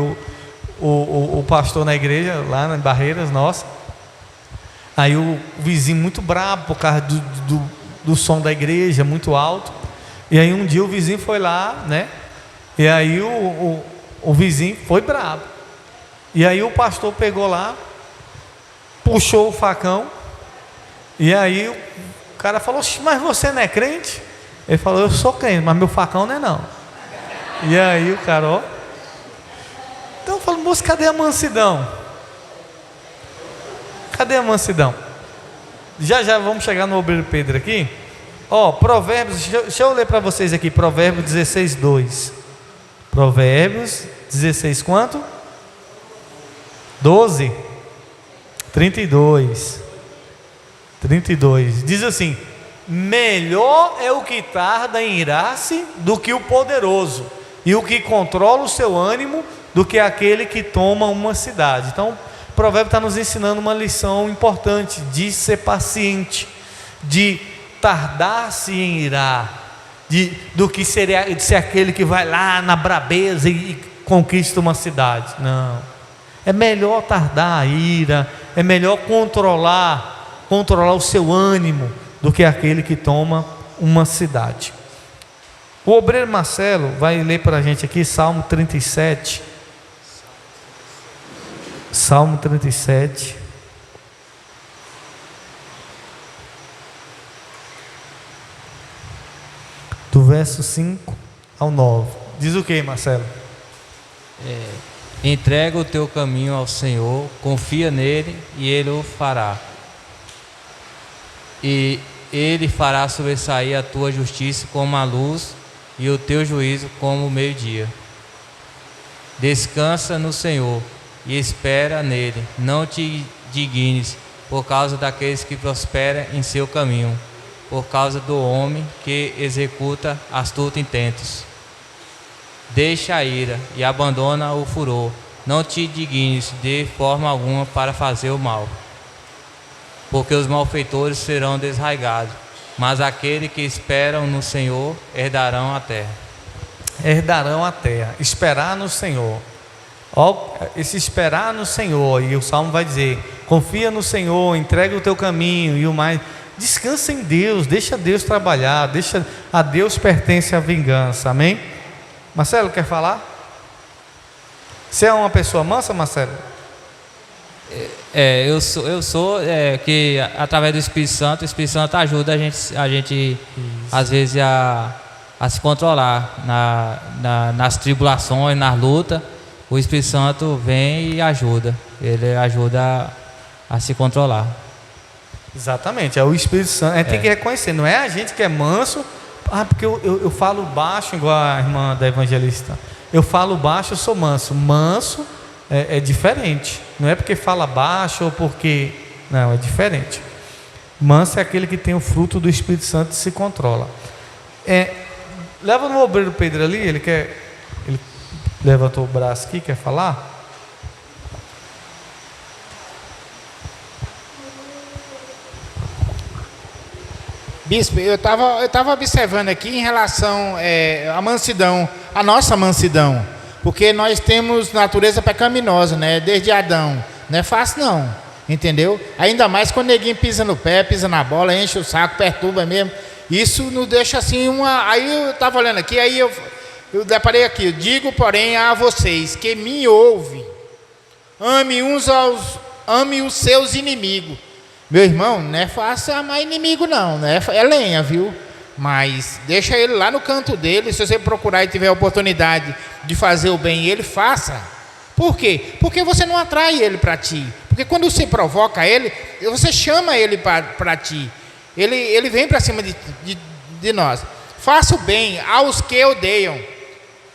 O pastor na igreja, lá em Barreiras, nossa. Aí o vizinho muito brabo por causa do som da igreja, muito alto. E aí um dia o vizinho foi lá, né? E aí o vizinho foi brabo. E aí o pastor pegou lá, puxou o facão. E aí o cara falou, mas você não é crente? Ele falou, eu sou crente, mas meu facão não é não. E aí o cara, ó. Então eu falo, moço, cadê a mansidão? Cadê a mansidão? Já vamos chegar no obreiro Pedro aqui. Ó, Provérbios, deixa eu ler para vocês aqui, Provérbios 16, 2. Provérbios 16, quanto? 12? 32. 32. Diz assim: melhor é o que tarda em irar-se do que o poderoso, e o que controla o seu ânimo do que aquele que toma uma cidade. Então, o provérbio está nos ensinando uma lição importante de ser paciente, de tardar-se em irar, do que de ser aquele que vai lá na brabeza e conquista uma cidade. Não. É melhor tardar a ira, é melhor controlar o seu ânimo do que aquele que toma uma cidade. O obreiro Marcelo vai ler para a gente aqui Salmo 37. Salmo 37. Do verso 5 ao 9. Diz o que, Marcelo? Entrega o teu caminho ao Senhor, confia nele e ele o fará. E ele fará sobressair a tua justiça como a luz e o teu juízo como o meio-dia. Descansa no Senhor e espera nele. Não te dignes por causa daqueles que prosperam em seu caminho, por causa do homem que executa astutos intentos. Deixa a ira e abandona o furor. Não te dignes de forma alguma para fazer o mal, porque os malfeitores serão desraigados, mas aqueles que esperam no Senhor herdarão a terra. Herdarão a terra. Esperar no Senhor. Esse esperar no Senhor, e o Salmo vai dizer: confia no Senhor, entrega o teu caminho e o mais. Descansa em Deus, deixa Deus trabalhar, deixa a Deus pertence a vingança. Amém? Marcelo, quer falar? Você é uma pessoa mansa, Marcelo? Eu sou que através do Espírito Santo, o Espírito Santo ajuda a gente às vezes a se controlar nas tribulações, nas lutas. O Espírito Santo vem e ajuda. Ele ajuda a se controlar. Exatamente, é o Espírito Santo. A gente tem que reconhecer, não é a gente que é manso. Porque eu falo baixo, igual a irmã da evangelista. Eu falo baixo, eu sou manso. Manso é diferente. Não é porque fala baixo ou porque... Não, é diferente. Manso é aquele que tem o fruto do Espírito Santo e se controla. Leva no obreiro Pedro ali, ele levantou o braço aqui, quer falar? Bispo, eu estava observando aqui em relação à mansidão, a nossa mansidão, porque nós temos natureza pecaminosa, né? Desde Adão, não é fácil não, entendeu? Ainda mais quando o neguinho pisa no pé, pisa na bola, enche o saco, perturba mesmo, isso nos deixa assim Aí eu estava olhando aqui, aí eu deparei aqui: digo porém a vocês que me ouvem, ame os seus inimigos. Meu irmão, não é fácil amar inimigo não, é lenha, viu? Mas deixa ele lá no canto dele. Se você procurar e tiver a oportunidade de fazer o bem, ele faça. Por quê? Porque você não atrai ele para ti. Porque quando você provoca ele, você chama ele para ti. Ele vem para cima de nós. Faça o bem aos que odeiam.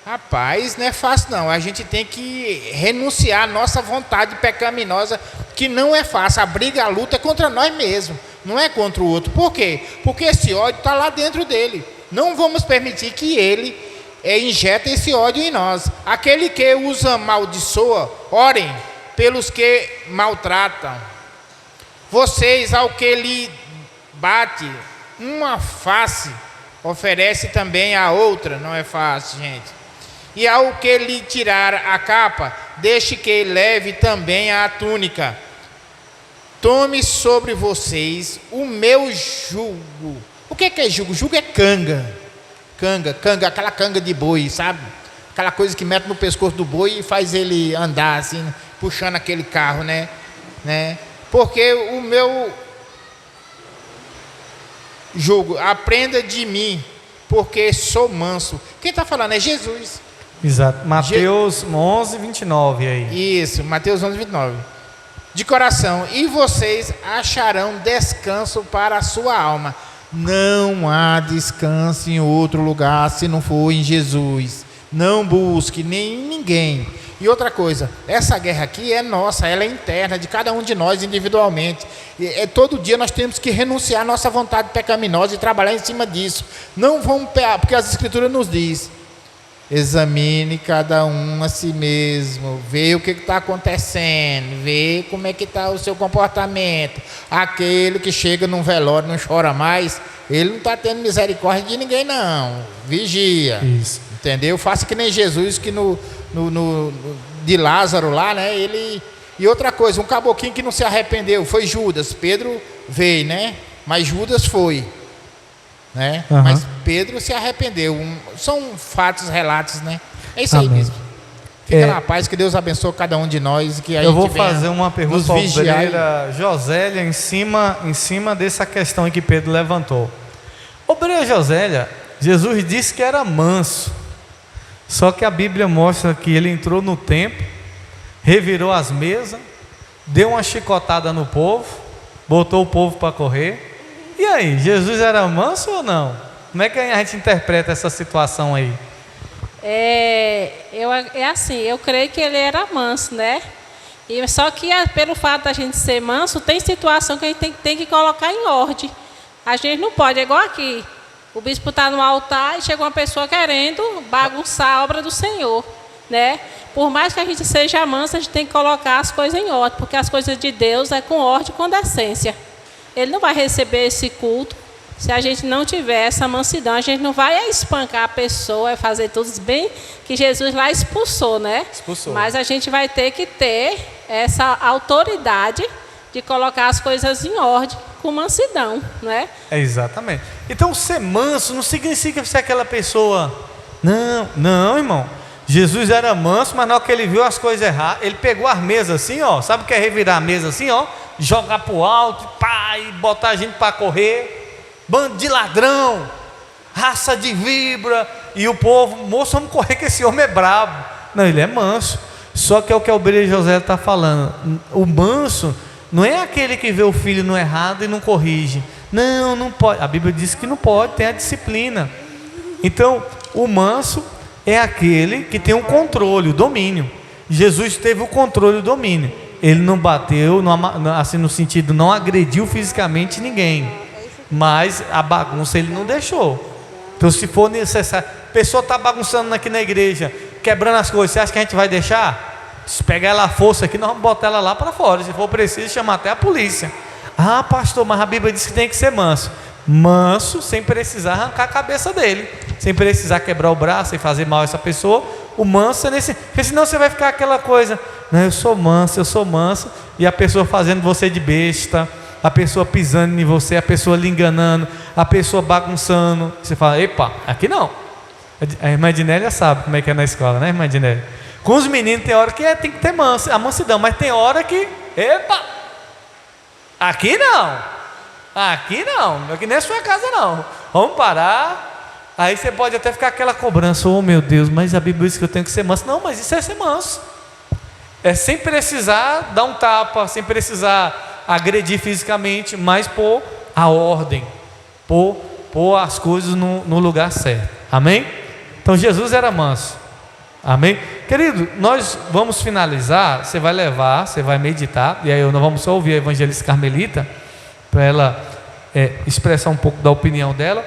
Rapaz, não é fácil não. A gente tem que renunciar à nossa vontade pecaminosa, que não é fácil. A briga, a luta é contra nós mesmos, não é contra o outro. Por quê? Porque esse ódio está lá dentro dele. Não vamos permitir que ele injeta esse ódio em nós. Aquele que os amaldiçoa, orem pelos que maltratam. Vocês, ao que lhe bate uma face, oferece também a outra. Não é fácil, gente. E ao que lhe tirar a capa, deixe que leve também a túnica. Tome sobre vocês o meu jugo. O que é jugo? Jugo é canga, aquela canga de boi, sabe? Aquela coisa que mete no pescoço do boi e faz ele andar assim, puxando aquele carro, né? Porque o meu jugo, aprenda de mim, porque sou manso. Quem está falando é Jesus. Exato, Mateus 11, 29 aí. Isso, Mateus 11, 29. De coração, e vocês acharão descanso para a sua alma. Não há descanso em outro lugar se não for em Jesus. Não busque nem em ninguém. E outra coisa, essa guerra aqui é nossa, ela é interna, de cada um de nós individualmente. Todo dia nós temos que renunciar à nossa vontade pecaminosa e trabalhar em cima disso. Não vamos, porque as Escrituras nos diz: examine cada um a si mesmo, vê o que está acontecendo, vê como é que está o seu comportamento. Aquele que chega num velório não chora mais, ele não está tendo misericórdia de ninguém não. Vigia. Isso. Entendeu? Faça que nem Jesus, que de Lázaro lá, né? E outra coisa, um caboclinho que não se arrependeu, foi Judas. Pedro veio, né? Mas Judas foi, né? Uhum. Mas Pedro se arrependeu. São fatos, relatos, né? É isso aí Amém. mesmo. Fica na paz, que Deus abençoe cada um de nós. Que eu vou fazer uma pergunta para a vigiar. obreira Josélia em cima dessa questão em que Pedro levantou. Obreira Josélia, Jesus disse que era manso, só que a Bíblia mostra que ele entrou no templo, revirou as mesas, deu uma chicotada no povo, botou o povo para correr. E aí, Jesus era manso ou não? Como é que a gente interpreta essa situação aí? Assim, eu creio que ele era manso, né? Só que pelo fato da gente ser manso, tem situação que a gente tem que colocar em ordem. A gente não pode, é igual aqui. O bispo está no altar e chega uma pessoa querendo bagunçar a obra do Senhor, né? Por mais que a gente seja manso, a gente tem que colocar as coisas em ordem, porque as coisas de Deus é com ordem e com decência. Ele não vai receber esse culto se a gente não tiver essa mansidão. A gente não vai espancar a pessoa, fazer tudo bem que Jesus lá expulsou, né? Expulsou. Mas a gente vai ter que ter essa autoridade de colocar as coisas em ordem com mansidão, não é? Exatamente. Então, ser manso não significa ser aquela pessoa. Não, irmão. Jesus era manso, mas na hora que ele viu as coisas erradas, ele pegou as mesas assim, ó. Sabe o que é revirar a mesa assim, ó? Jogar pro alto, pá, e botar a gente para correr. Bando de ladrão, raça de vibra. E o povo, moço, vamos correr que esse homem é brabo. Não, ele é manso. Só que é o que a obreira José está falando. O manso não é aquele que vê o filho no errado e não corrige. Não pode. A Bíblia diz que não pode, tem a disciplina. Então, o manso é aquele que tem o controle, o domínio. Jesus teve o controle e o domínio. Ele não bateu, assim no sentido, não agrediu fisicamente ninguém. Mas a bagunça ele não deixou. Então, se for necessário, a pessoa está bagunçando aqui na igreja, quebrando as coisas, você acha que a gente vai deixar? Se pegar ela à força aqui, nós vamos botar ela lá para fora. Se for preciso, chamar até a polícia. Ah, pastor, mas a Bíblia diz que tem que ser manso. Manso, sem precisar arrancar a cabeça dele, sem precisar quebrar o braço e fazer mal a essa pessoa. O manso é nesse. Porque senão você vai ficar aquela coisa, não, eu sou manso, e a pessoa fazendo você de besta, a pessoa pisando em você, a pessoa lhe enganando, a pessoa bagunçando. Você fala, epa, aqui não. A irmã Dinélia sabe como é que é na escola, né, irmã Dinélia? Com os meninos tem hora que tem que ter a mansidão, mas tem hora que, epa, aqui não, aqui nem é sua casa não, vamos parar. Aí você pode até ficar aquela cobrança, oh meu Deus, mas a Bíblia diz que eu tenho que ser manso. Não, mas isso é ser manso, é sem precisar dar um tapa, sem precisar agredir fisicamente, mas pôr a ordem, pôr as coisas no lugar certo, amém? Então Jesus era manso, amém? Querido, nós vamos finalizar, você vai levar, você vai meditar, e aí nós vamos só ouvir a evangelista Carmelita, para ela expressar um pouco da opinião dela.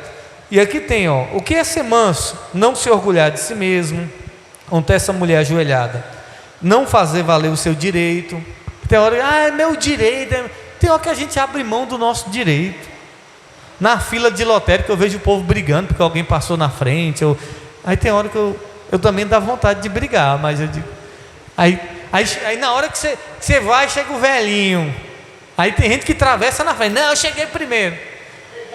E aqui tem, ó, o que é ser manso? Não se orgulhar de si mesmo, ontem essa mulher ajoelhada, não fazer valer o seu direito. Tem hora, é meu direito, tem hora que a gente abre mão do nosso direito. Na fila de lotérica eu vejo o povo brigando porque alguém passou na frente, aí tem hora que eu também dá vontade de brigar, mas eu digo, aí na hora que você vai, chega o velhinho, aí tem gente que atravessa na frente, não, eu cheguei primeiro.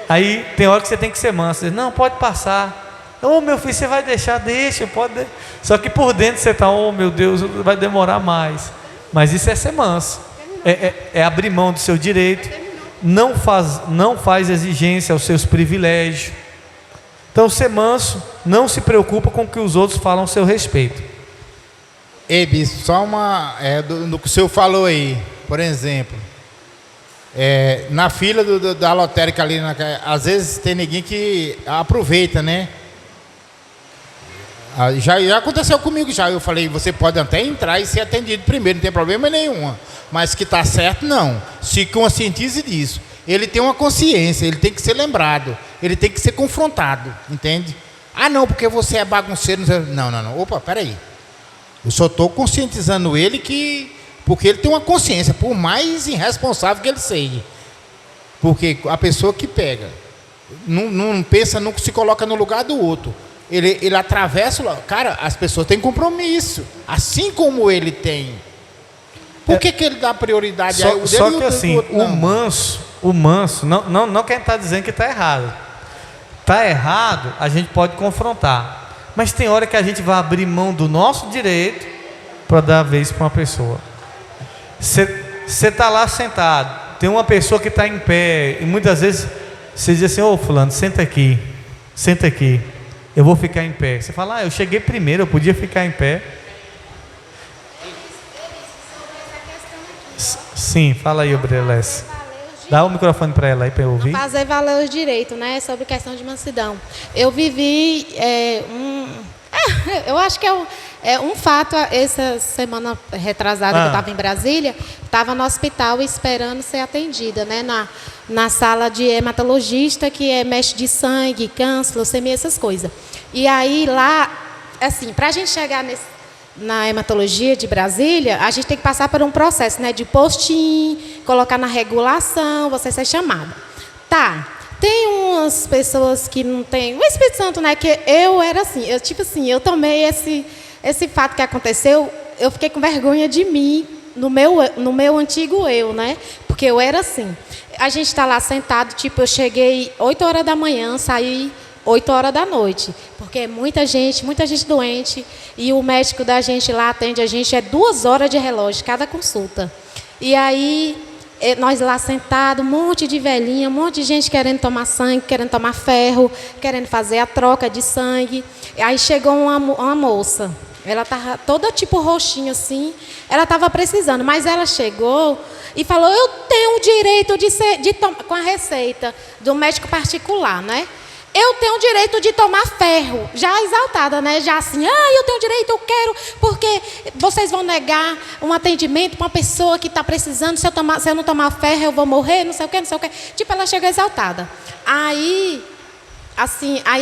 Aí tem hora que você tem que ser manso, você diz, não, pode passar. Ô meu filho, você vai deixar? Deixa, pode. Só que por dentro você está, oh meu Deus, vai demorar mais. Mas isso é ser manso, é abrir mão do seu direito, não faz exigência aos seus privilégios. Então, ser manso não se preocupa com o que os outros falam a seu respeito. Ei, bispo, só do que o senhor falou aí, por exemplo, na fila da lotérica ali, às vezes tem ninguém que aproveita, né? Já aconteceu comigo já, eu falei, você pode até entrar e ser atendido primeiro, não tem problema nenhum, mas que está certo, não. Se conscientize disso. Ele tem uma consciência, ele tem que ser lembrado, ele tem que ser confrontado, entende? Ah, não, porque você é bagunceiro. Não. Opa, peraí. Eu só estou conscientizando ele porque ele tem uma consciência, por mais irresponsável que ele seja. Porque a pessoa que pega, não pensa, não se coloca no lugar do outro. ele atravessa, cara, as pessoas têm compromisso, assim como ele tem. Por que ele dá prioridade a ele? Só que assim, o manso, não quem está dizendo que está errado. Está errado, a gente pode confrontar. Mas tem hora que a gente vai abrir mão do nosso direito para dar a vez para uma pessoa. Você está lá sentado, tem uma pessoa que está em pé, e muitas vezes você diz assim: ô fulano, senta aqui, eu vou ficar em pé. Você fala: eu cheguei primeiro, eu podia ficar em pé. Sim, fala aí, Obrelés. Dá o microfone para ela aí para eu ouvir. Fazer valer os direitos, né? Sobre questão de mansidão. Eu vivi eu acho que um fato, essa semana retrasada que eu estava em Brasília, estava no hospital esperando ser atendida, né? Na sala de hematologista, que mexe de sangue, câncer, leucemia, essas coisas. E aí lá, assim, para a gente chegar na hematologia de Brasília, a gente tem que passar por um processo, né, de postinho, colocar na regulação, você ser chamada. Tá, tem umas pessoas que não tem... O Espírito Santo, né, que eu era assim, eu tomei esse fato que aconteceu, eu fiquei com vergonha de mim, no meu antigo eu, né, porque eu era assim. A gente está lá sentado, tipo, eu cheguei 8 horas da manhã, saí 8 horas da noite, porque muita gente doente, e o médico da gente lá atende a gente, 2 horas de relógio, cada consulta. E aí, nós lá sentados, um monte de velhinha, um monte de gente querendo tomar sangue, querendo tomar ferro, querendo fazer a troca de sangue. E aí chegou uma moça, ela estava toda tipo roxinha assim, ela estava precisando, mas ela chegou e falou: eu tenho o direito de tomar, com a receita do médico particular, né? Eu tenho o direito de tomar ferro, já exaltada, né? Já assim, eu tenho direito, eu quero, porque vocês vão negar um atendimento para uma pessoa que está precisando, se eu não tomar ferro, eu vou morrer, não sei o quê. Tipo, ela chegou exaltada. Aí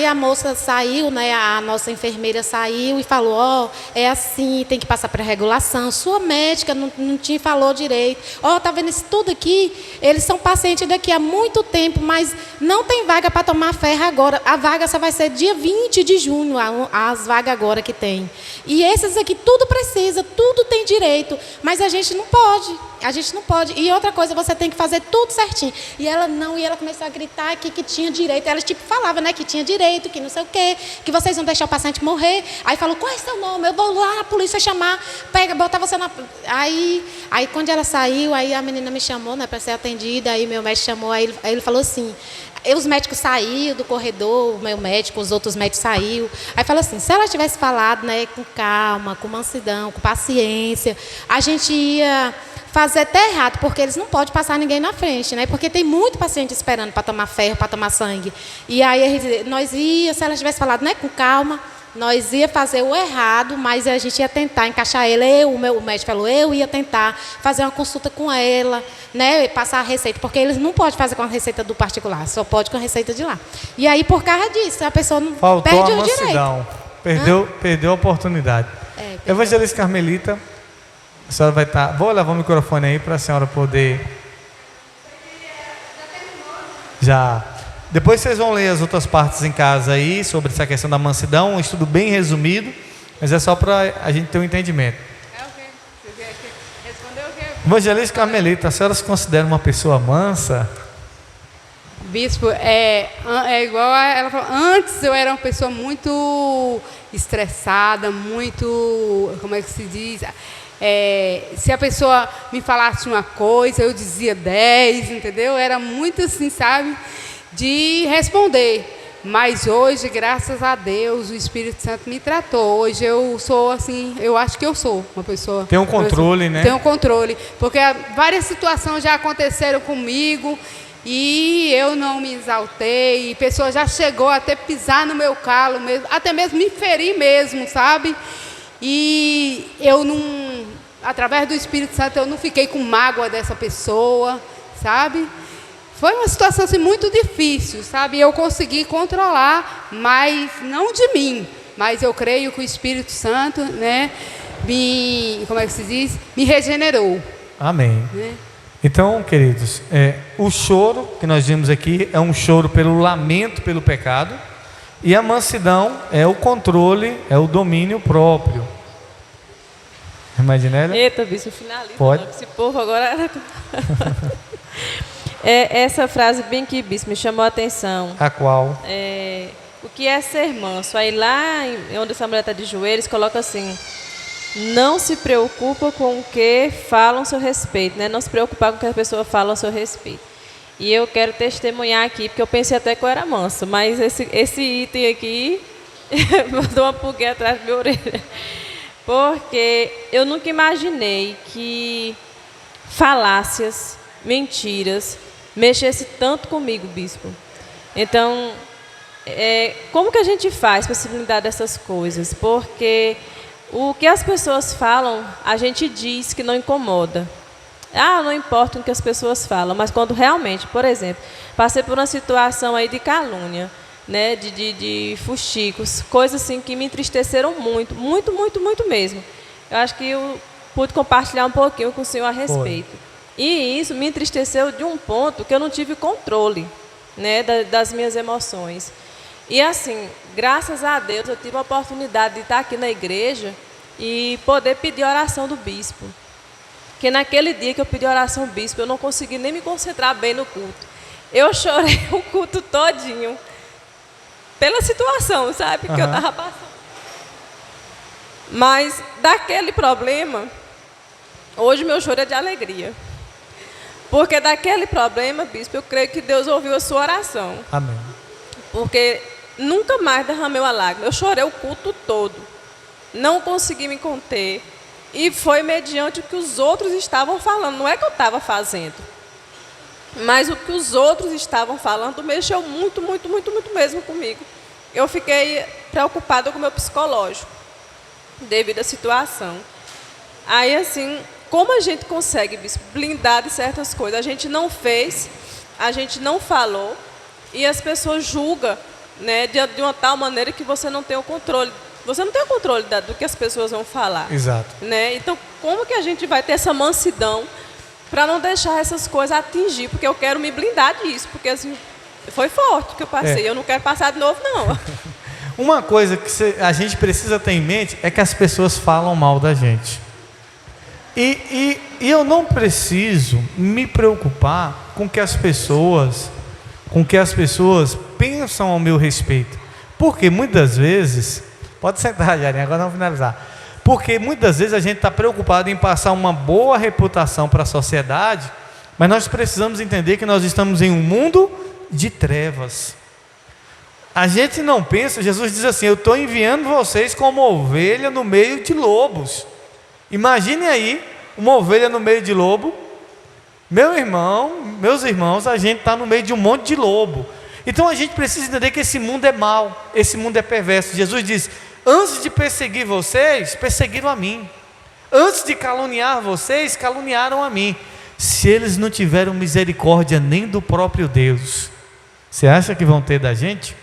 a moça saiu, né? A nossa enfermeira saiu e falou: é assim, tem que passar para regulação. Sua médica não te falou direito. Tá vendo isso tudo aqui? Eles são pacientes daqui há muito tempo, mas não tem vaga para tomar ferro agora. A vaga só vai ser dia 20 de junho, as vagas agora que tem. E esses aqui, tudo precisa, tudo tem direito, mas a gente não pode. E outra coisa, você tem que fazer tudo certinho. E ela começou a gritar aqui que tinha direito. Ela tipo falava, né, que tinha direito, que não sei o quê, que vocês vão deixar o paciente morrer. Aí falou: qual é seu nome? Eu vou lá na polícia chamar, botar você na... Aí quando ela saiu, aí a menina me chamou, né, para ser atendida. Aí meu médico chamou, aí ele falou assim... Os médicos saíram do corredor, o meu médico, os outros médicos saíram. Aí falou assim: se ela tivesse falado, né, com calma, com mansidão, com paciência, a gente ia fazer até errado, porque eles não podem passar ninguém na frente, né? Porque tem muito paciente esperando para tomar ferro, para tomar sangue. E aí se ela tivesse falado, né, com calma, nós ia fazer o errado, mas a gente ia tentar encaixar ela. O médico falou: eu ia tentar fazer uma consulta com ela, né, passar a receita, porque eles não podem fazer com a receita do particular, só pode com a receita de lá. E aí, por causa disso, a pessoa não perde o direito. Perdeu a oportunidade. Evangelista Carmelita, a senhora vai estar... Vou levar o microfone aí para a senhora poder... Já... Depois vocês vão ler as outras partes em casa aí, sobre essa questão da mansidão, um estudo bem resumido, mas é só para a gente ter um entendimento. Evangelista Carmelita, a senhora se considera uma pessoa mansa? Bispo, é igual ela falou, antes eu era uma pessoa muito estressada, muito, como é que se diz... se a pessoa me falasse uma coisa, eu dizia 10, entendeu? Era muito assim, sabe, de responder. Mas hoje, graças a Deus, o Espírito Santo me tratou. Hoje eu sou assim, eu acho que eu sou uma pessoa... Tem um controle, né? Tem um controle, porque várias situações já aconteceram comigo e eu não me exaltei, e pessoa já chegou até pisar no meu calo mesmo, até mesmo me ferir mesmo, sabe? E eu não, através do Espírito Santo, eu não fiquei com mágoa dessa pessoa, sabe? Foi uma situação assim, muito difícil, sabe? Eu consegui controlar, mas não de mim, mas eu creio que o Espírito Santo, né, como é que se diz? Me regenerou. Amém. Né? Então, queridos, o choro que nós vimos aqui é um choro pelo lamento pelo pecado, E a mansidão é o controle, é o domínio próprio. Imaginélia? Eita, bispo, finaliza. Pode. Esse povo agora... Essa frase bem que, bispo, me chamou a atenção. A qual? O que é ser manso? Aí lá, onde essa mulher está de joelhos, coloca assim: não se preocupa com o que falam a seu respeito, né? Não se preocupar com o que as pessoas falam a seu respeito. E eu quero testemunhar aqui, porque eu pensei até que eu era manso, mas esse item aqui mandou uma pulguinha atrás da minha orelha. Porque eu nunca imaginei que falácias, mentiras, mexesse tanto comigo, bispo. Então, como que a gente faz para se blindar dessas coisas? Porque o que as pessoas falam, a gente diz que não incomoda. Não importa o que as pessoas falam, mas quando realmente, por exemplo, passei por uma situação aí de calúnia, né, de fuxicos, coisas assim que me entristeceram muito, muito, muito, muito mesmo. Eu acho que eu pude compartilhar um pouquinho com o senhor a respeito. E isso me entristeceu de um ponto que eu não tive controle, né, das minhas emoções. E assim, graças a Deus, eu tive a oportunidade de estar aqui na igreja e poder pedir oração do bispo. Porque naquele dia que eu pedi oração ao bispo, eu não consegui nem me concentrar bem no culto. Eu chorei o culto todinho. Pela situação, sabe, que eu estava passando. Mas daquele problema, hoje meu choro é de alegria. Porque daquele problema, bispo, eu creio que Deus ouviu a sua oração. Amém. Porque nunca mais derramei uma lágrima. Eu chorei o culto todo. Não consegui me conter. E foi mediante o que os outros estavam falando. Não é que eu estava fazendo. Mas o que os outros estavam falando mexeu muito, muito, muito, muito mesmo comigo. Eu fiquei preocupada com o meu psicológico, devido à situação. Aí, assim, como a gente consegue, bispo, blindar de certas coisas? A gente não fez, a gente não falou, e as pessoas julgam, né, de uma tal maneira que você não tem o controle. Você não tem o controle do que as pessoas vão falar. Exato. Né? Então, como que a gente vai ter essa mansidão para não deixar essas coisas atingir? Porque eu quero me blindar disso, porque assim, foi forte que eu passei. Eu não quero passar de novo, não. Uma coisa que a gente precisa ter em mente é que as pessoas falam mal da gente. E eu não preciso me preocupar com que as pessoas pensam ao meu respeito. Porque muitas vezes... Pode sentar, Jarinha, agora vamos finalizar. Porque muitas vezes a gente está preocupado em passar uma boa reputação para a sociedade, mas nós precisamos entender que nós estamos em um mundo de trevas. A gente não pensa, Jesus diz assim: eu estou enviando vocês como ovelha no meio de lobos. Imagine aí, uma ovelha no meio de lobo. Meus irmãos, a gente está no meio de um monte de lobo. Então a gente precisa entender que esse mundo é mau, esse mundo é perverso. Jesus diz: antes de perseguir vocês, perseguiram a mim. Antes de caluniar vocês, caluniaram a mim. Se eles não tiveram misericórdia nem do próprio Deus, você acha que vão ter da gente?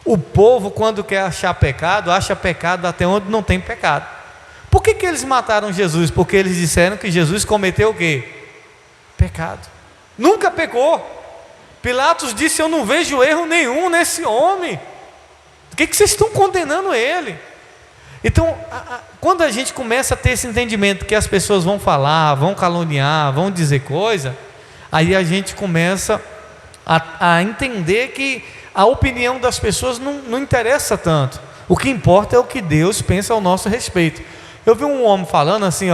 O povo, quando quer achar pecado, acha pecado até onde não tem pecado. Por que eles mataram Jesus? Porque eles disseram que Jesus cometeu o quê? Pecado. Nunca pecou. Pilatos disse: eu não vejo erro nenhum nesse homem. Por que vocês estão condenando ele? Então, quando a gente começa a ter esse entendimento que as pessoas vão falar, vão caluniar, vão dizer coisa, aí a gente começa a entender que a opinião das pessoas não interessa tanto. O que importa é o que Deus pensa ao nosso respeito. Eu vi um homem falando assim,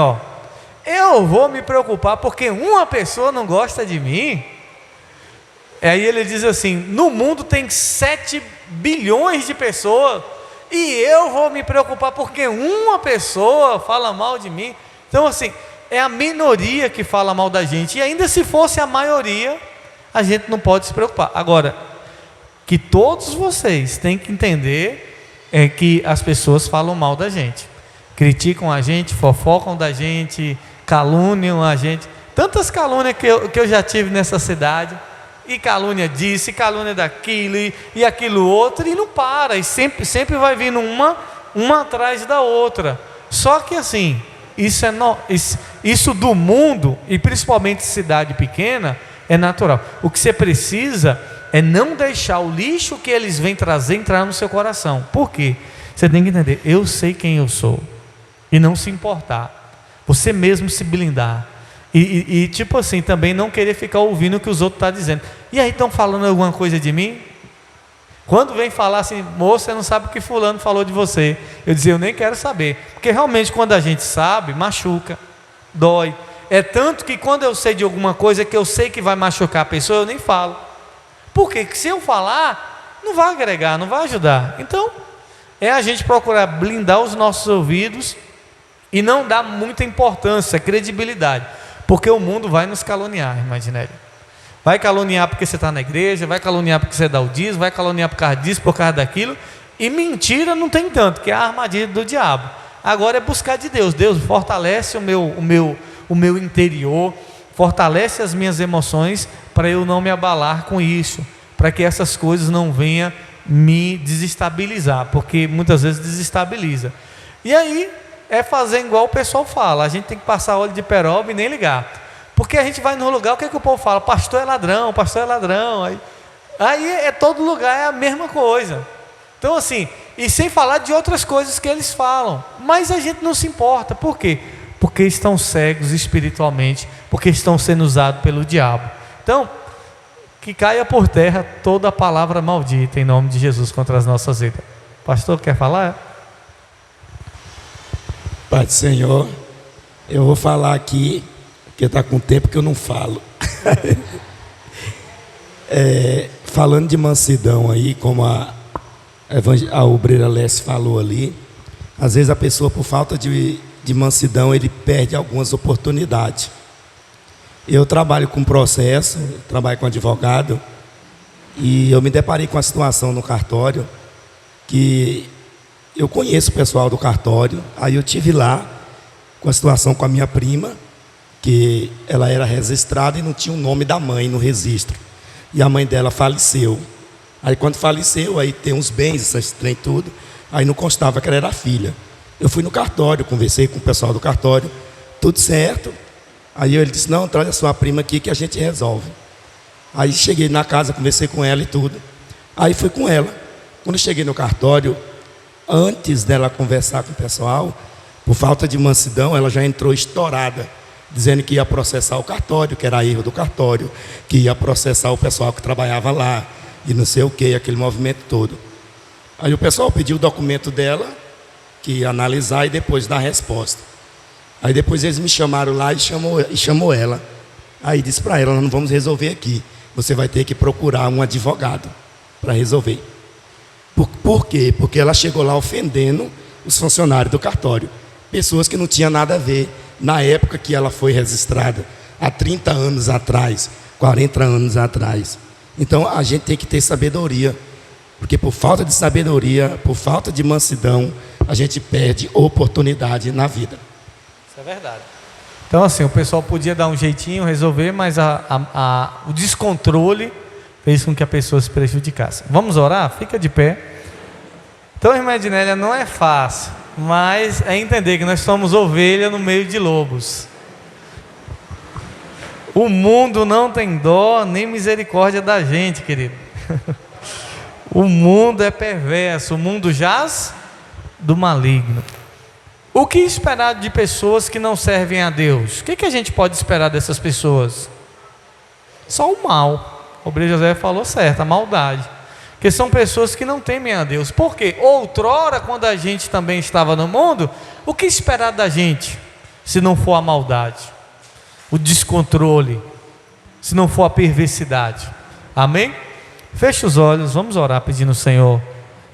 eu vou me preocupar porque uma pessoa não gosta de mim. Aí ele diz assim: no mundo tem 7 bilhões de pessoas e eu vou me preocupar porque uma pessoa fala mal de mim. Então assim, é a minoria que fala mal da gente, e ainda se fosse a maioria, a gente não pode se preocupar. Agora, que todos vocês têm que entender é que as pessoas falam mal da gente, criticam a gente, fofocam da gente, caluniam a gente. Tantas calúnias que eu já tive nessa cidade. E calúnia disso, e calúnia daquilo, e aquilo outro, e não para, e sempre vai vindo uma atrás da outra. Só que assim, isso do mundo, e principalmente cidade pequena, é natural. O que você precisa é não deixar o lixo que eles vêm trazer entrar no seu coração. Por quê? Você tem que entender, eu sei quem eu sou, e não se importar, você mesmo se blindar, e tipo assim, também não querer ficar ouvindo o que os outros estão dizendo. E aí estão falando alguma coisa de mim? Quando vem falar assim, moça, você não sabe o que fulano falou de você, eu dizia, eu nem quero saber, porque realmente quando a gente sabe, machuca, dói. É tanto que quando eu sei de alguma coisa que eu sei que vai machucar a pessoa, eu nem falo. Por quê? Porque se eu falar, não vai agregar, não vai ajudar. Então, é a gente procurar blindar os nossos ouvidos e não dar muita importância, credibilidade, porque o mundo vai nos caluniar, imaginei. Vai caluniar porque você está na igreja, vai caluniar porque você dá o dízimo, vai caluniar por causa disso, por causa daquilo. E mentira não tem tanto, que é a armadilha do diabo. Agora é buscar de Deus. Deus fortalece o meu interior, fortalece as minhas emoções para eu não me abalar com isso, para que essas coisas não venham me desestabilizar, porque muitas vezes desestabiliza. E aí é fazer igual o pessoal fala, a gente tem que passar óleo de peroba e nem ligar. Porque a gente vai no lugar, o que é que o povo fala? Pastor é ladrão, pastor é ladrão. Aí é todo lugar, é a mesma coisa. Então assim, e sem falar de outras coisas que eles falam. Mas a gente não se importa. Por quê? Porque estão cegos espiritualmente, porque estão sendo usados pelo diabo. Então, que caia por terra toda a palavra maldita em nome de Jesus contra as nossas vidas. Pastor, quer falar? Pai do Senhor, eu vou falar aqui, porque está com tempo que eu não falo. Falando de mansidão aí, como a obreira Lécia falou ali, às vezes a pessoa, por falta de mansidão, ele perde algumas oportunidades. Eu trabalho com processo, trabalho com advogado, e eu me deparei com a situação no cartório, que eu conheço o pessoal do cartório, aí eu tive lá, com a situação com a minha prima, que ela era registrada e não tinha o nome da mãe no registro, e a mãe dela faleceu. Aí quando faleceu, aí tem uns bens, esse trem tudo, aí não constava que ela era filha. Eu fui no cartório, conversei com o pessoal do cartório, tudo certo. Aí ele disse, não, traz a sua prima aqui que a gente resolve. Aí cheguei na casa, conversei com ela e tudo. Aí fui com ela. Quando eu cheguei no cartório, antes dela conversar com o pessoal, por falta de mansidão, ela já entrou estourada, dizendo que ia processar o cartório, que era erro do cartório, que ia processar o pessoal que trabalhava lá, e não sei o que, aquele movimento todo. Aí o pessoal pediu o documento dela, que ia analisar e depois dar a resposta. Aí depois eles me chamaram lá e chamou ela. Aí disse para ela, nós não vamos resolver aqui, você vai ter que procurar um advogado para resolver. Por quê? Porque ela chegou lá ofendendo os funcionários do cartório, pessoas que não tinham nada a ver, na época que ela foi registrada, há 30 anos atrás, 40 anos atrás. Então a gente tem que ter sabedoria, porque por falta de sabedoria, por falta de mansidão, a gente perde oportunidade na vida. Isso é verdade. Então assim, o pessoal podia dar um jeitinho, resolver, mas o descontrole fez com que a pessoa se prejudicasse. Vamos orar? Fica de pé. Então, irmã Ednélia, não é fácil, mas é entender que nós somos ovelha no meio de lobos. O mundo não tem dó nem misericórdia da gente, querido. O mundo é perverso, o mundo jaz do maligno. O que esperar de pessoas que não servem a Deus? O que a gente pode esperar dessas pessoas? Só o mal. O obreiro José falou certo, a maldade. Porque são pessoas que não temem a Deus. Por quê? Outrora, quando a gente também estava no mundo, o que esperar da gente, se não for a maldade, o descontrole, se não for a perversidade? Amém? Feche os olhos, vamos orar pedindo ao Senhor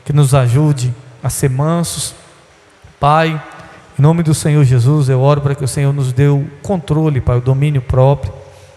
que nos ajude a ser mansos. Pai, em nome do Senhor Jesus, eu oro para que o Senhor nos dê o controle, Pai, o domínio próprio.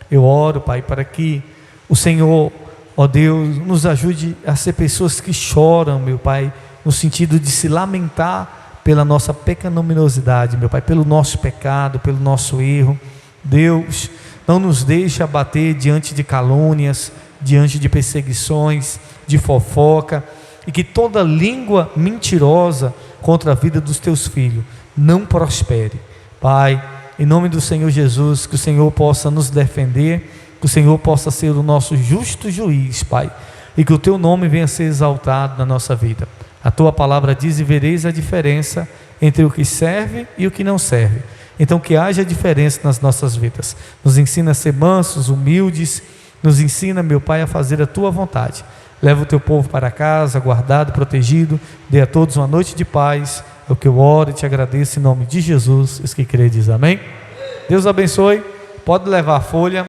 Eu oro, Pai, para que o Senhor, ó Deus, nos ajude a ser pessoas que choram, meu Pai, no sentido de se lamentar pela nossa pecaminosidade, meu Pai, pelo nosso pecado, pelo nosso erro. Deus, não nos deixe abater diante de calúnias, diante de perseguições, de fofoca, e que toda língua mentirosa contra a vida dos teus filhos não prospere. Pai, em nome do Senhor Jesus, que o Senhor possa nos defender, que o Senhor possa ser o nosso justo juiz, Pai, e que o teu nome venha a ser exaltado na nossa vida. A tua palavra diz: e vereis a diferença entre o que serve e o que não serve. Então que haja diferença nas nossas vidas. Nos ensina a ser mansos, humildes, nos ensina, meu Pai, a fazer a tua vontade. Leva o teu povo para casa, guardado, protegido. Dê a todos uma noite de paz. É o que eu oro e te agradeço em nome de Jesus. Os que credes, amém. Deus abençoe. Pode levar a folha.